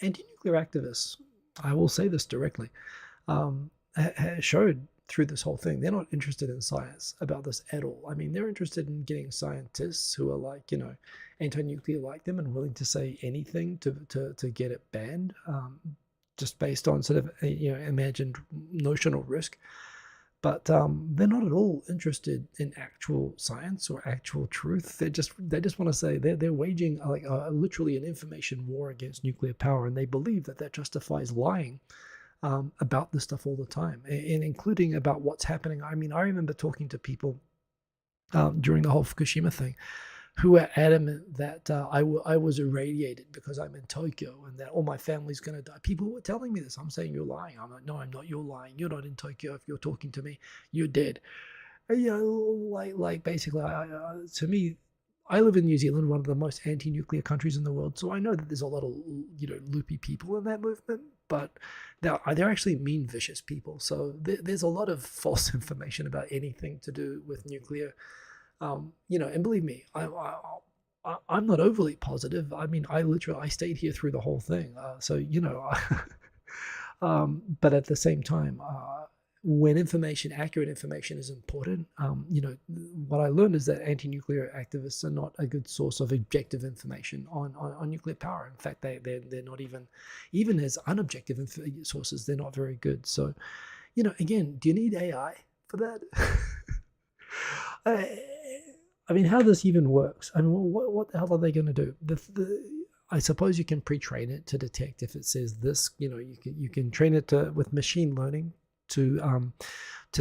anti-nuclear activists, I will say this directly, showed through this whole thing, they're not interested in science about this at all. I mean, they're interested in getting scientists who are like, anti-nuclear like them and willing to say anything to get it banned, just based on sort of, imagined notional risk. But they're not at all interested in actual science or actual truth. They just want to say they're waging literally an information war against nuclear power, and they believe that justifies lying about this stuff all the time, and including about what's happening. I mean, I remember talking to people during the whole Fukushima thing who are adamant that I was irradiated because I'm in Tokyo and that all my family's going to die. People were telling me this. I'm saying, you're lying. I'm like, no, I'm not. You're lying. You're not in Tokyo. If you're talking to me, you're dead. You know, like basically, to me, I live in New Zealand, one of the most anti-nuclear countries in the world. So I know that there's a lot of, loopy people in that movement, but they're actually mean, vicious people. So there's a lot of false information about anything to do with nuclear. And believe me, I'm not overly positive. I mean, I stayed here through the whole thing. But at the same time, when accurate information is important, what I learned is that anti-nuclear activists are not a good source of objective information on nuclear power. In fact, they're not even as unobjective sources, they're not very good. So, again, do you need AI for that? I mean, how this even works? I mean, what the hell are they going to do? I suppose you can pre-train it to detect if it says this. You can train it with machine learning to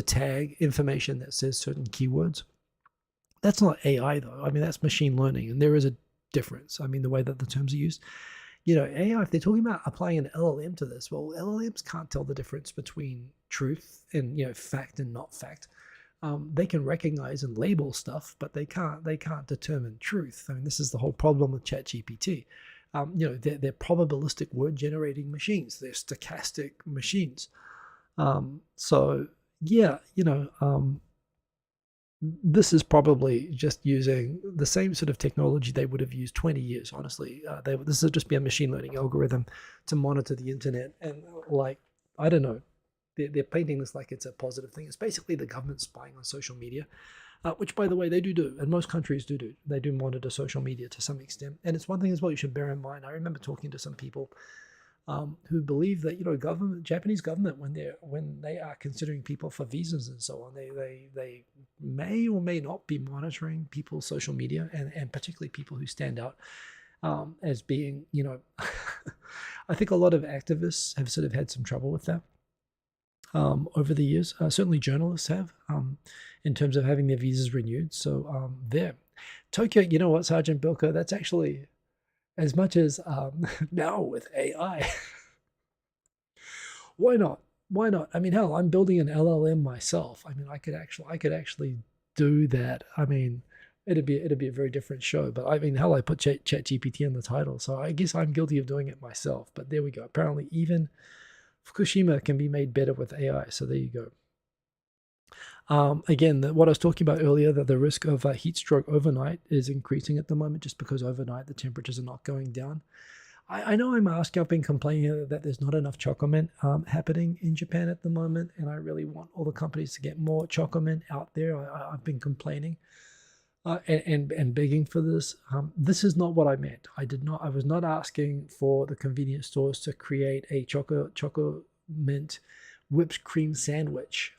tag information that says certain keywords. That's not AI though. I mean, that's machine learning, and there is a difference. I mean, the way that the terms are used. AI, if they're talking about applying an LLM to this, well, LLMs can't tell the difference between truth and fact and not fact. They can recognize and label stuff, but they can't determine truth. I mean, this is the whole problem with ChatGPT. They're probabilistic word generating machines. They're stochastic machines. This is probably just using the same sort of technology they would have used 20 years, honestly. This would just be a machine learning algorithm to monitor the internet. And I don't know, they're painting this like it's a positive thing. It's basically the government spying on social media, which, by the way, they do, and most countries do. They do monitor social media to some extent. And it's one thing as well you should bear in mind. I remember talking to some people who believe that Japanese government, when they are considering people for visas and so on, they may or may not be monitoring people's social media, and particularly people who stand out as being, I think a lot of activists have sort of had some trouble with that over the years. Certainly journalists have, in terms of having their visas renewed. So there, Tokyo, you know what, Sergeant Bilko, that's actually, as much as now with AI, why not? Why not? I mean, hell, I'm building an LLM myself. I mean, I could actually do that. I mean, it'd be a very different show. But I mean, hell, I put ChatGPT in the title, so I guess I'm guilty of doing it myself. But there we go. Apparently, even Fukushima can be made better with AI. So there you go. Again, what I was talking about earlier, that the risk of heat stroke overnight is increasing at the moment, just because overnight the temperatures are not going down. I know I've been complaining that there's not enough chocolate happening in Japan at the moment, and I really want all the companies to get more chocolate out there. I've been complaining and begging for this. This is not what I meant. I was not asking for the convenience stores to create a chocolate mint whipped cream sandwich.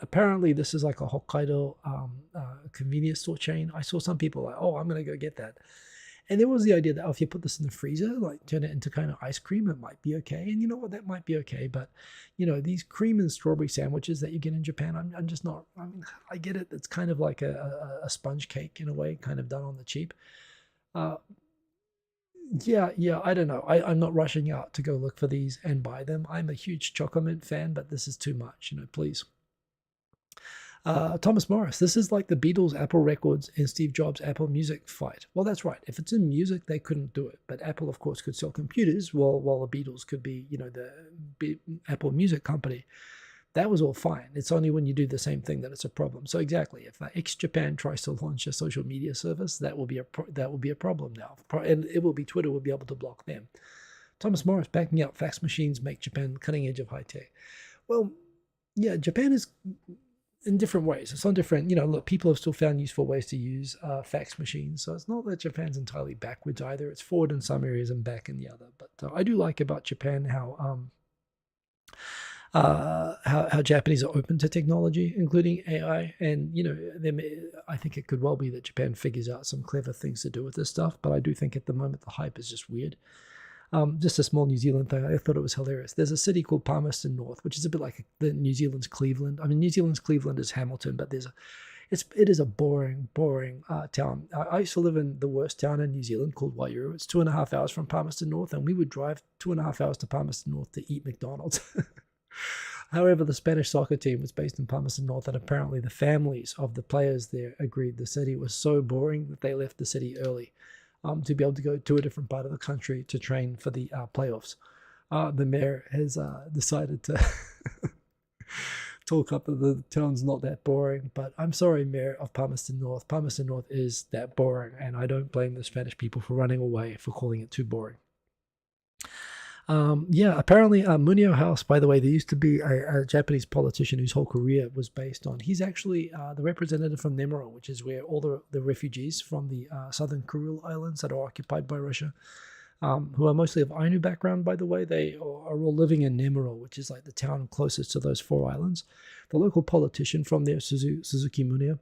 Apparently this is like a Hokkaido convenience store chain. I saw some people like, oh, I'm going to go get that. And there was the idea that if you put this in the freezer, like turn it into kind of ice cream, it might be okay. And you know what, that might be okay. But, these cream and strawberry sandwiches that you get in Japan, I'm just not, I mean, I get it. It's kind of like a sponge cake in a way, kind of done on the cheap. Yeah, I don't know. I'm not rushing out to go look for these and buy them. I'm a huge chocolate fan, but this is too much, please. Thomas Morris, this is like the Beatles, Apple Records, and Steve Jobs, Apple Music fight. Well, that's right. If it's in music, they couldn't do it. But Apple, of course, could sell computers, while the Beatles could be, the Apple Music company. That was all fine. It's only when you do the same thing that it's a problem. So exactly, if Japan tries to launch a social media service, that will be a problem now, and Twitter will be able to block them. Thomas Morris backing out fax machines make Japan cutting edge of high tech. Well, yeah, Japan is in different ways. It's on different, look, people have still found useful ways to use fax machines. So it's not that Japan's entirely backwards either. It's forward in some areas and back in the other. But I do like about Japan how Japanese are open to technology, including AI. And, I think it could well be that Japan figures out some clever things to do with this stuff. But I do think at the moment the hype is just weird. Just a small New Zealand thing. I thought it was hilarious. There's a city called Palmerston North, which is a bit like the New Zealand's Cleveland. I mean, New Zealand's Cleveland is Hamilton, but it is a boring town. I used to live in the worst town in New Zealand called Waihuru. It's 2.5 hours from Palmerston North, and we would drive 2.5 hours to Palmerston North to eat McDonald's. However, the Spanish soccer team was based in Palmerston North, and apparently the families of the players there agreed the city was so boring that they left the city early to be able to go to a different part of the country to train for the playoffs. The mayor has decided to talk up that the town's not that boring, but I'm sorry, Mayor of Palmerston North. Palmerston North is that boring, and I don't blame the Spanish people for running away for calling it too boring. Yeah, apparently Munio House, by the way, there used to be a Japanese politician whose whole career was based on, he's actually the representative from Nemuro, which is where all the refugees from the southern Kuril Islands that are occupied by Russia, who are mostly of Ainu background, by the way, they are all living in Nemuro, which is like the town closest to those 4 islands. The local politician from there, Suzuki Munio,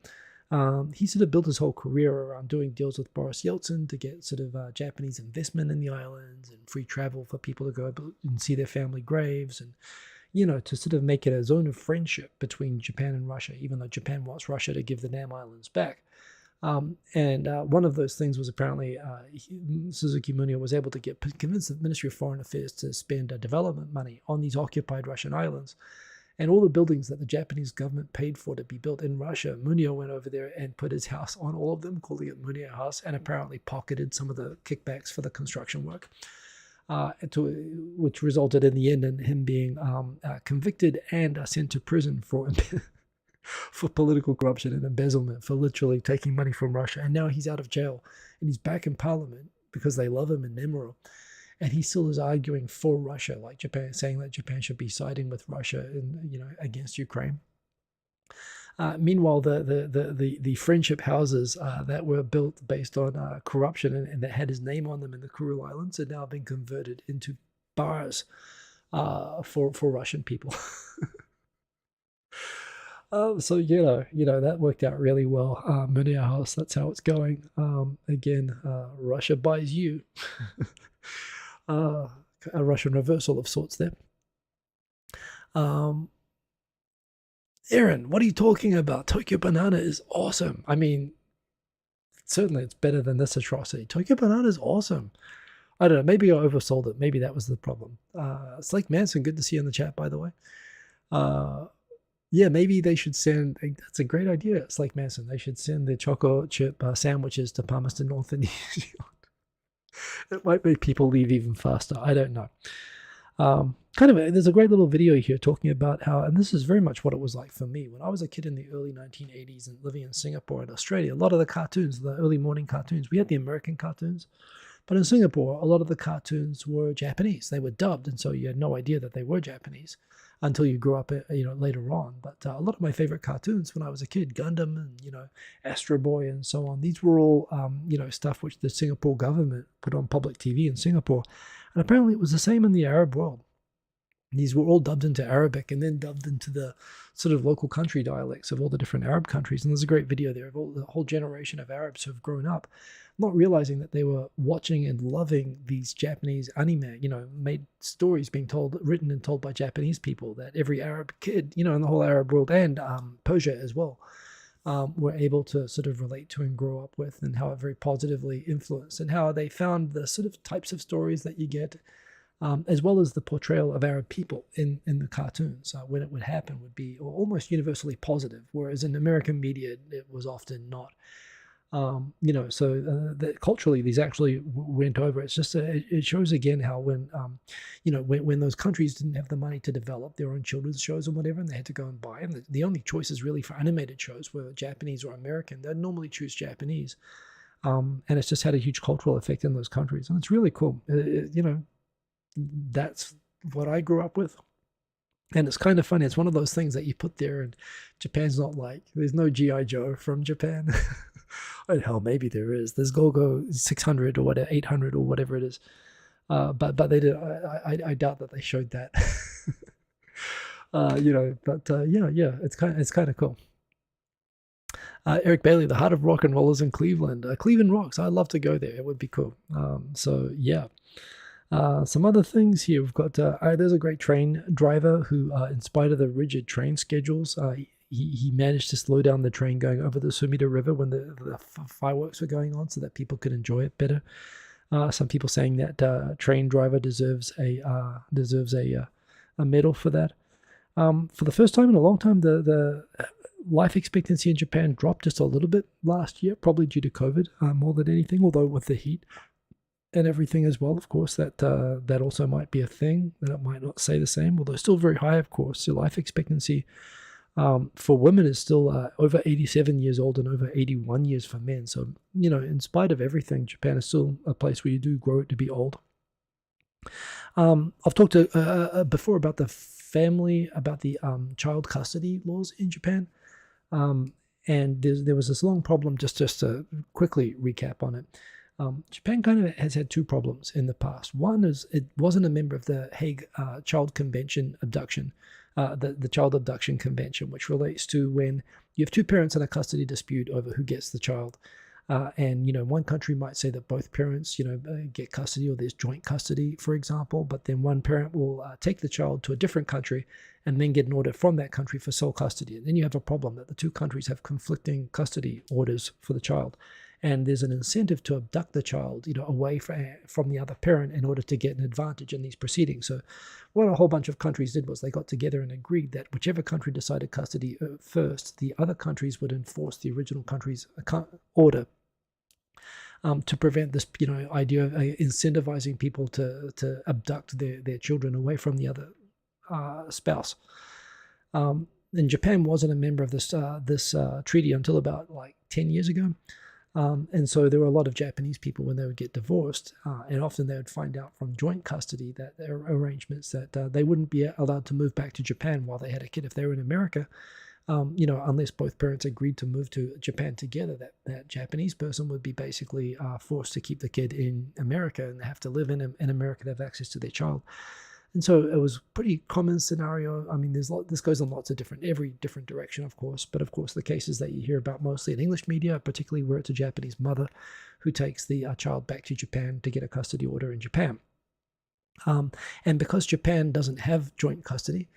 he sort of built his whole career around doing deals with Boris Yeltsin to get sort of Japanese investment in the islands and free travel for people to go and see their family graves, and, you know, to sort of make it a zone of friendship between Japan and Russia, even though Japan wants Russia to give the damn islands back. And one of those things was apparently Suzuki Munio was able to convince the Ministry of Foreign Affairs to spend development money on these occupied Russian islands. And all the buildings that the Japanese government paid for to be built in Russia, Munio went over there and put his house on all of them, calling it Munio House, and apparently pocketed some of the kickbacks for the construction work, which resulted in the end in him being convicted and sent to prison for for political corruption and embezzlement, for literally taking money from Russia. And now he's out of jail, and he's back in parliament because they love him in Nemuro. And he still is arguing for Russia, like Japan, saying that Japan should be siding with Russia and, you know, against Ukraine. Meanwhile, the friendship houses that were built based on corruption and that had his name on them in the Kuril Islands had now been converted into bars for Russian people. So you know that worked out really well. Munio House, that's how it's going. Again, Russia buys you. A Russian reversal of sorts there. Aaron, what are you talking about? Tokyo Banana is awesome. I mean, certainly it's better than this atrocity. Tokyo Banana is awesome. I don't know, maybe I oversold it. Maybe that was the problem. It's like Manson, good to see you in the chat, by the way. Yeah, maybe they should send, that's a great idea. It's like Manson, they should send the choco chip sandwiches to Palmerston North and New Zealand. It might make people leave even faster. I don't know. There's a great little video here talking about how, and this is very much what it was like for me when I was a kid in the early 1980s and living in Singapore and Australia. A lot of the cartoons, the early morning cartoons, we had the American cartoons, but in Singapore, a lot of the cartoons were Japanese. They were dubbed, and so you had no idea that they were Japanese until you grew up, later on. But a lot of my favorite cartoons when I was a kid, Gundam and, Astro Boy and so on, these were all, stuff which the Singapore government put on public TV in Singapore. And apparently it was the same in the Arab world. These were all dubbed into Arabic and then dubbed into the sort of local country dialects of all the different Arab countries. And there's a great video there of the whole generation of Arabs who have grown up, not realizing that they were watching and loving these Japanese anime, made stories being written and told by Japanese people, that every Arab kid, in the whole Arab world and Persia as well, were able to sort of relate to and grow up with, and how it very positively influenced, and how they found the sort of types of stories that you get, as well as the portrayal of Arab people in the cartoons when it would happen would be almost universally positive, whereas in American media it was often not. Culturally these actually went over. It's just it shows again how when those countries didn't have the money to develop their own children's shows or whatever, and they had to go and buy them, the only choices really for animated shows were Japanese or American. They'd normally choose Japanese, and it's just had a huge cultural effect in those countries, and it's really cool. That's what I grew up with. And it's kind of funny. It's one of those things that you put there and Japan's not like, there's no G.I. Joe from Japan. Oh, hell, maybe there is. There's Go-Go 600 or whatever, 800 or whatever it is. But they did. I doubt that they showed that. It's kind of cool. Eric Bailey, the heart of rock and roll is in Cleveland. Cleveland rocks. I'd love to go there. It would be cool. Some other things here. We've got there's a great train driver who, in spite of the rigid train schedules, he managed to slow down the train going over the Sumida River when the fireworks were going on so that people could enjoy it better. Some people saying that train driver deserves a medal for that. For the first time in a long time, the life expectancy in Japan dropped just a little bit last year, probably due to COVID more than anything, although with the heat and everything as well, of course, that also might be a thing, that it might not say the same, although still very high, of course. So life expectancy for women is still over 87 years old and over 81 years for men. So, in spite of everything, Japan is still a place where you do grow it to be old. I've talked before about the child custody laws in Japan. And there was this long problem, just to quickly recap on it. Japan kind of has had two problems in the past. One is it wasn't a member of the Hague Child Convention abduction, the Child Abduction Convention, which relates to when you have two parents in a custody dispute over who gets the child. And one country might say that both parents, get custody, or there's joint custody, for example, but then one parent will take the child to a different country and then get an order from that country for sole custody. And then you have a problem that the two countries have conflicting custody orders for the child. And there's an incentive to abduct the child, away from the other parent in order to get an advantage in these proceedings. So what a whole bunch of countries did was they got together and agreed that whichever country decided custody first, the other countries would enforce the original country's order. To prevent this, idea of incentivizing people to abduct their children away from the other spouse. And Japan wasn't a member of this treaty until about 10 years ago. And so there were a lot of Japanese people, when they would get divorced, and often they would find out from joint custody that there are arrangements that they wouldn't be allowed to move back to Japan while they had a kid if they were in America. Unless both parents agreed to move to Japan together, that Japanese person would be basically forced to keep the kid in America and have to live in America to have access to their child. And so it was a pretty common scenario. I mean, this goes in every different direction, of course. But of course, the cases that you hear about mostly in English media, particularly where it's a Japanese mother who takes the child back to Japan to get a custody order in Japan. And because Japan doesn't have joint custody,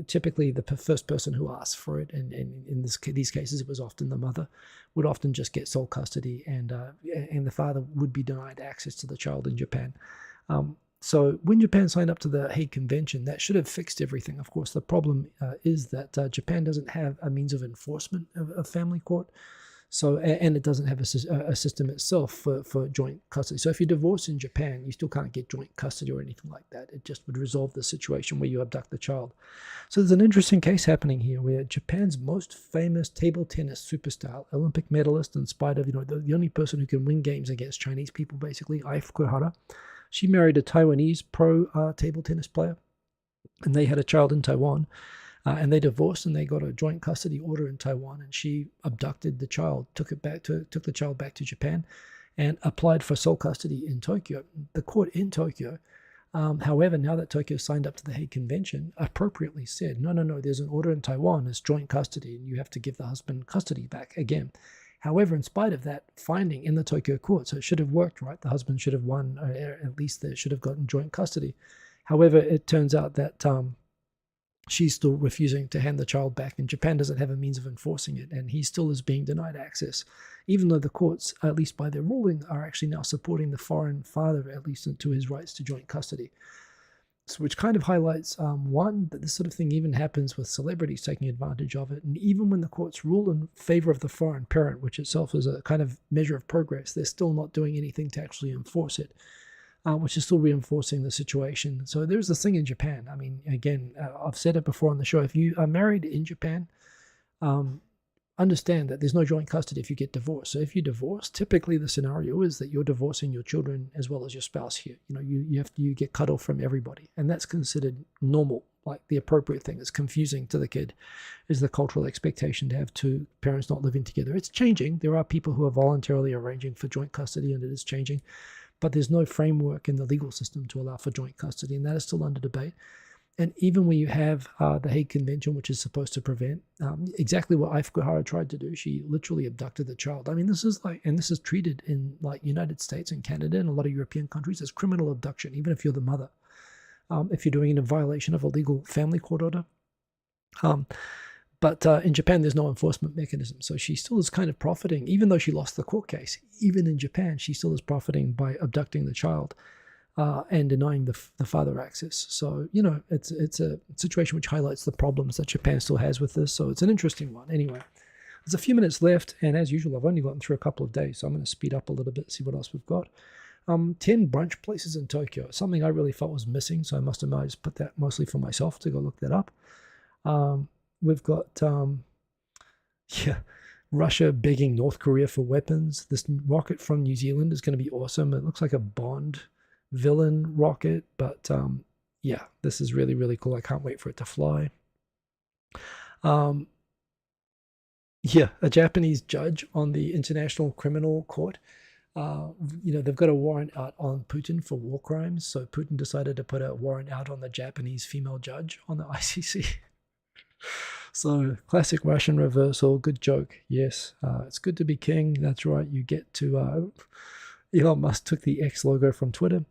typically the first person who asks for it, and in these cases it was often the mother, would often just get sole custody, and the father would be denied access to the child in Japan. So when Japan signed up to the Hague Convention, that should have fixed everything. Of course, the problem is that Japan doesn't have a means of enforcement of family court. So, and it doesn't have a system itself for joint custody. So if you divorce in Japan, you still can't get joint custody or anything like that. It just would resolve the situation where you abduct the child. So there's an interesting case happening here where Japan's most famous table tennis superstar, Olympic medalist, in spite of, the only person who can win games against Chinese people, basically, Ai Fukuhara, she married a Taiwanese pro table tennis player, and they had a child in Taiwan. And they divorced, and they got a joint custody order in Taiwan, and she abducted the child, took the child back to Japan, and applied for sole custody in Tokyo. The court in Tokyo, however, now that Tokyo signed up to the Hague Convention, appropriately said, no, there's an order in Taiwan, it's joint custody, and you have to give the husband custody back again. However, in spite of that finding in the Tokyo court, so it should have worked, right? The husband should have won, or at least they should have gotten joint custody. However, it turns out that she's still refusing to hand the child back, and Japan doesn't have a means of enforcing it, and he still is being denied access, even though the courts, at least by their ruling, are actually now supporting the foreign father, at least to his rights to joint custody. So, which kind of highlights, one, that this sort of thing even happens with celebrities taking advantage of it, and even when the courts rule in favor of the foreign parent, which itself is a kind of measure of progress, they're still not doing anything to actually enforce it. Which is still reinforcing the situation. So there's this thing in Japan. I mean, again, I've said it before on the show. If you are married in Japan, understand that there's no joint custody if you get divorced. So if you divorce, typically the scenario is that you're divorcing your children as well as your spouse here. You get cut off from everybody, and that's considered normal, like the appropriate thing. It's confusing to the kid, is the cultural expectation to have two parents not living together. It's changing. There are people who are voluntarily arranging for joint custody, and it is changing. But there's no framework in the legal system to allow for joint custody, and that is still under debate. And even when you have the Hague Convention, which is supposed to prevent exactly what Ai Fukuhara tried to do, she literally abducted the child. I mean, this is treated in United States and Canada and a lot of European countries as criminal abduction, even if you're the mother, if you're doing it in violation of a legal family court order. But in Japan, there's no enforcement mechanism. So she still is kind of profiting, even though she lost the court case. Even in Japan, she still is profiting by abducting the child and denying the father access. So, it's a situation which highlights the problems that Japan still has with this. So it's an interesting one. Anyway, there's a few minutes left. And as usual, I've only gotten through a couple of days. So I'm going to speed up a little bit, see what else we've got. 10 brunch places in Tokyo. Something I really felt was missing. So I must admit, I just put that mostly for myself to go look that up. We've got, Russia begging North Korea for weapons. This rocket from New Zealand is going to be awesome. It looks like a Bond villain rocket, but this is really, really cool. I can't wait for it to fly. A Japanese judge on the International Criminal Court. They've got a warrant out on Putin for war crimes. So Putin decided to put a warrant out on the Japanese female judge on the ICC. So classic Russian reversal. Good joke. Yes, it's good to be king. That's right. You get to. Elon Musk took the X logo from Twitter.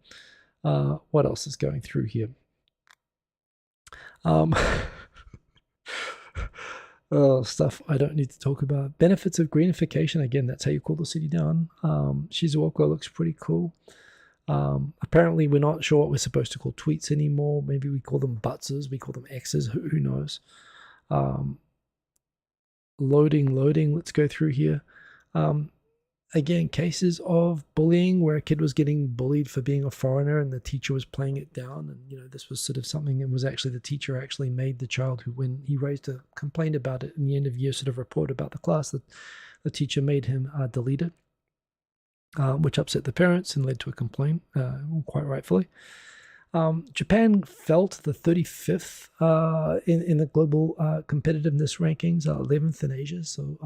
What else is going through here? Stuff I don't need to talk about. Benefits of greenification. Again, that's how you cool the city down. Shizuoka looks pretty cool. Apparently, we're not sure what we're supposed to call tweets anymore. Maybe we call them butzes. We call them X's. Who knows? Loading. Let's go through here. Again, cases of bullying where a kid was getting bullied for being a foreigner and the teacher was playing it down. And, this was sort of something that was actually the teacher actually made the child who, when he raised a complaint about it in the end of year sort of report about the class, that the teacher made him delete it, which upset the parents and led to a complaint, quite rightfully. Japan fell to the 35th in the global competitiveness rankings, 11th in Asia. So,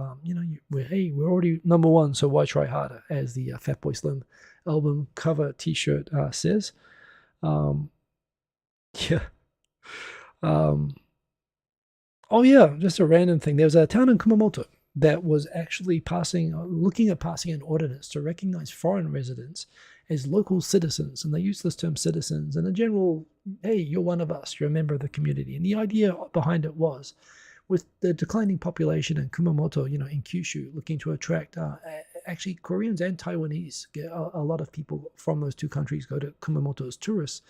we're already number one, so why try harder, as the Fatboy Slim album cover t-shirt says. Just a random thing. There was a town in Kumamoto that was actually looking at passing an ordinance to recognize foreign residents as local citizens, and they use this term citizens in a general, hey, you're one of us, you're a member of the community. And the idea behind it was, with the declining population in Kumamoto, in Kyushu, looking to attract actually Koreans and Taiwanese. A lot of people from those two countries go to Kumamoto as tourists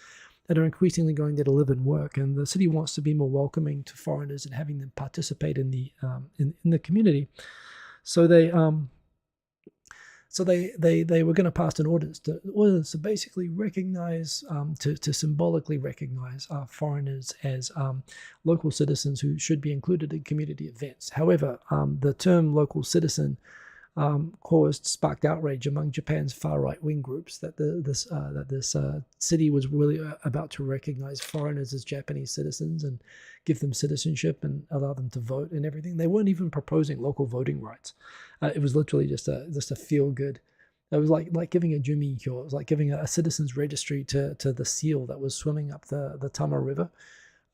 that are increasingly going there to live and work. And the city wants to be more welcoming to foreigners and having them participate in the in the community. So they were going to pass an ordinance to basically recognize, to symbolically recognize foreigners as local citizens who should be included in community events. However, the term local citizen sparked outrage among Japan's far right-wing groups that this city was really about to recognize foreigners as Japanese citizens and give them citizenship and allow them to vote and everything. They weren't even proposing local voting rights. It was literally just a feel-good. It was like giving a Jumikyo. It was like giving a citizen's registry to the seal that was swimming up the Tama River.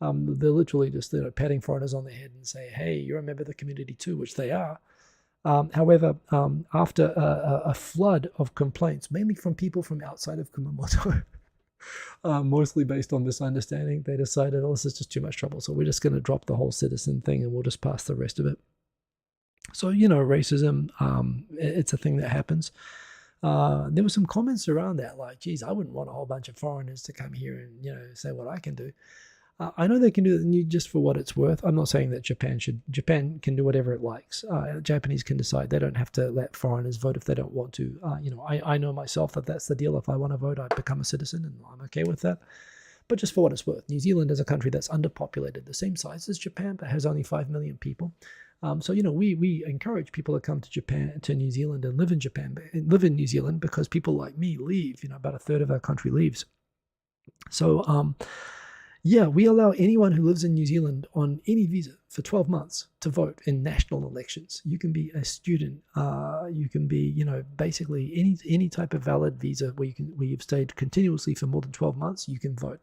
They're literally just patting foreigners on the head and say, hey, you're a member of the community too, which they are. However, after a flood of complaints, mainly from people from outside of Kumamoto, mostly based on misunderstanding, they decided, this is just too much trouble. So we're just going to drop the whole citizen thing and we'll just pass the rest of it. So, racism, it's a thing that happens. There were some comments around that, like, geez, I wouldn't want a whole bunch of foreigners to come here and, say what I can do. I know they can do it just for what it's worth. I'm not saying that Japan can do whatever it likes. Japanese can decide. They don't have to let foreigners vote if they don't want to. I know myself that's the deal. If I want to vote, I become a citizen, and I'm okay with that. But just for what it's worth, New Zealand is a country that's underpopulated, the same size as Japan, but has only 5 million people. So we encourage people to come to New Zealand and live in New Zealand, because people like me leave. About a third of our country leaves. So we allow anyone who lives in New Zealand on any visa for 12 months to vote in national elections. You can be a student. You can be, basically any type of valid visa where you've stayed continuously for more than 12 months. You can vote.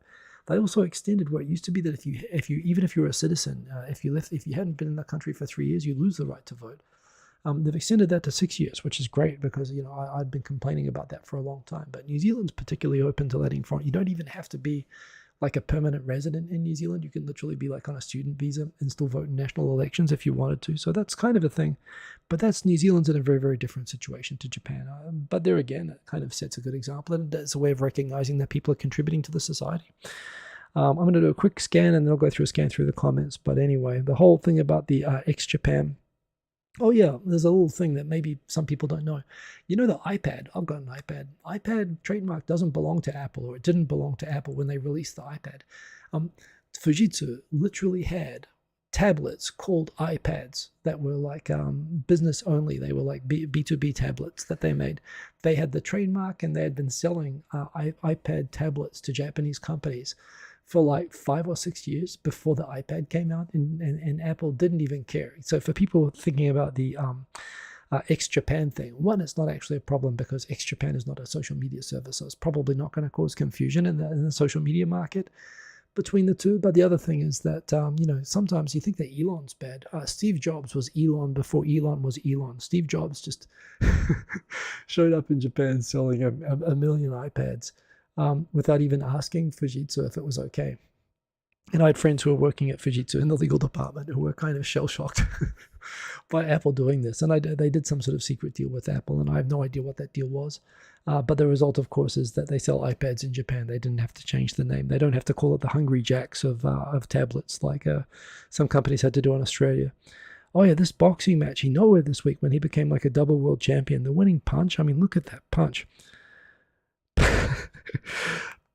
They also extended where it used to be that if you even if you're a citizen, if you hadn't been in the country for 3 years, you lose the right to vote. They've extended that to 6 years, which is great, because I'd been complaining about that for a long time. But New Zealand's particularly open to letting foreign. You don't even have to be like a permanent resident in New Zealand. You can literally be like on a student visa and still vote in national elections if you wanted to. So that's kind of a thing. But that's New Zealand's in a very, very different situation to Japan. But there again, it kind of sets a good example. And it's a way of recognizing that people are contributing to the society. I'm going to do a quick scan and then I'll go through a scan through the comments. But anyway, the whole thing about the ex-Japan. Oh yeah, there's a little thing that maybe some people don't know. You know the iPad? I've got an iPad. iPad trademark doesn't belong to Apple, or it didn't belong to Apple when they released the iPad. Fujitsu literally had tablets called iPads that were like business only. They were like B2B tablets that they made. They had the trademark and they had been selling iPad tablets to Japanese companies for like 5 or 6 years before the iPad came out, and Apple didn't even care. So for people thinking about the ex-Japan thing, one, it's not actually a problem because ex-Japan is not a social media service, so it's probably not going to cause confusion in the social media market between the two. But the other thing is that, sometimes you think that Elon's bad. Steve Jobs was Elon before Elon was Elon. Steve Jobs just showed up in Japan selling a million iPads. Without even asking Fujitsu if it was okay. And I had friends who were working at Fujitsu in the legal department who were kind of shell-shocked by Apple doing this. And they did some sort of secret deal with Apple, and I have no idea what that deal was. But the result, of course, is that they sell iPads in Japan. They didn't have to change the name. They don't have to call it the Hungry Jacks of tablets like some companies had to do in Australia. Oh yeah, this boxing match, Inoue this week when he became like a double world champion. The winning punch, I mean, look at that punch.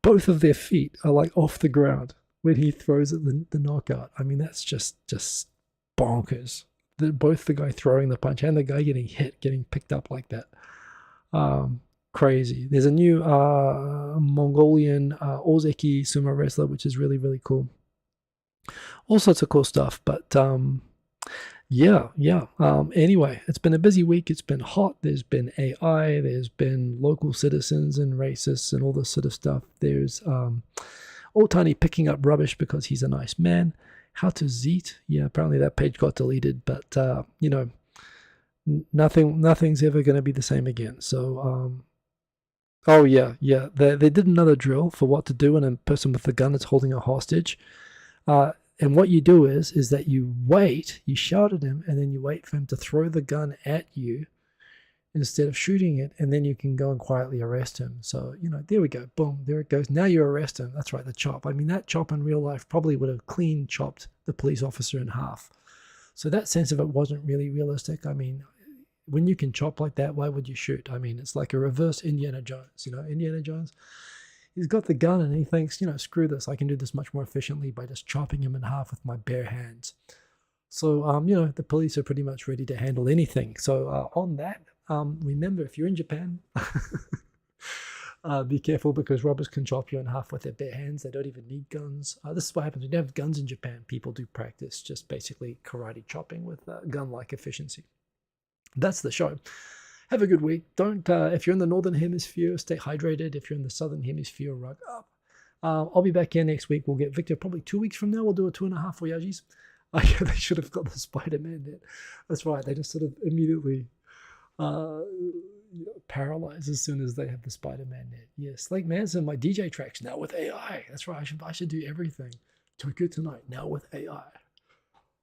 Both of their feet are like off the ground when he throws it the knockout. I mean, that's just bonkers. Both the guy throwing the punch and the guy getting hit, getting picked up like that. Crazy. There's a new Mongolian Ozeki sumo wrestler, which is really, really cool. All sorts of cool stuff. But yeah. Anyway, it's been a busy week. It's been hot. There's been AI. There's been local citizens and racists and all this sort of stuff. There's Otani picking up rubbish because he's a nice man. How to Zeet. Yeah, apparently that page got deleted, but nothing's ever going to be the same again. So, oh yeah. They did another drill for what to do when a person with a gun is holding a hostage. And what you do is that you wait, you shout at him, and then you wait for him to throw the gun at you instead of shooting it, and then you can go and quietly arrest him. So, there we go. Boom, there it goes. Now you arrest him. That's right, the chop. I mean, that chop in real life probably would have clean chopped the police officer in half. So that sense of it wasn't really realistic. I mean, when you can chop like that, why would you shoot? I mean, it's like a reverse Indiana Jones. Indiana Jones, he's got the gun and he thinks, screw this. I can do this much more efficiently by just chopping him in half with my bare hands. So, the police are pretty much ready to handle anything. So on that, remember, if you're in Japan, be careful because robbers can chop you in half with their bare hands. They don't even need guns. This is what happens when you have guns in Japan. People do practice just basically karate chopping with gun-like efficiency. That's the show. Have a good week. Don't, if you're in the Northern Hemisphere, stay hydrated. If you're in the Southern Hemisphere, rug up. I'll be back here next week. We'll get Victor probably 2 weeks from now. We'll do a 2.5 Voyages. They should have got the Spider-Man net. That's right. They just sort of immediately paralyze as soon as they have the Spider-Man net. Yes, like Manson, my DJ tracks now with AI. That's right. I should do everything. Tokyo Tonight now with AI.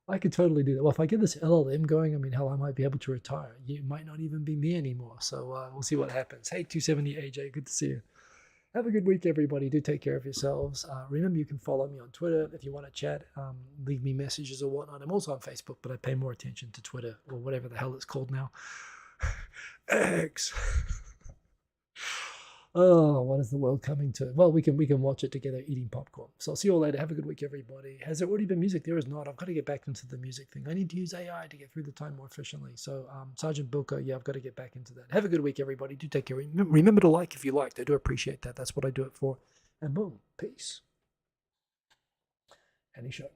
I could totally do that. Well, if I get this LLM going, I mean, hell, I might be able to retire. You might not even be me anymore. So we'll see what happens. Hey, 270 AJ, good to see you. Have a good week, everybody. Do take care of yourselves. Remember, you can follow me on Twitter if you want to chat, leave me messages or whatnot. I'm also on Facebook, but I pay more attention to Twitter or whatever the hell it's called now. X. Oh, what is the world coming to? Well, we can watch it together eating popcorn. So I'll see you all later. Have a good week, everybody. Has there already been music? There is not. I've got to get back into the music thing. I need to use AI to get through the time more efficiently. So Sergeant Bilko, yeah, I've got to get back into that. Have a good week, everybody. Do take care. Remember to like if you liked. I do appreciate that. That's what I do it for. And boom, peace. Any show.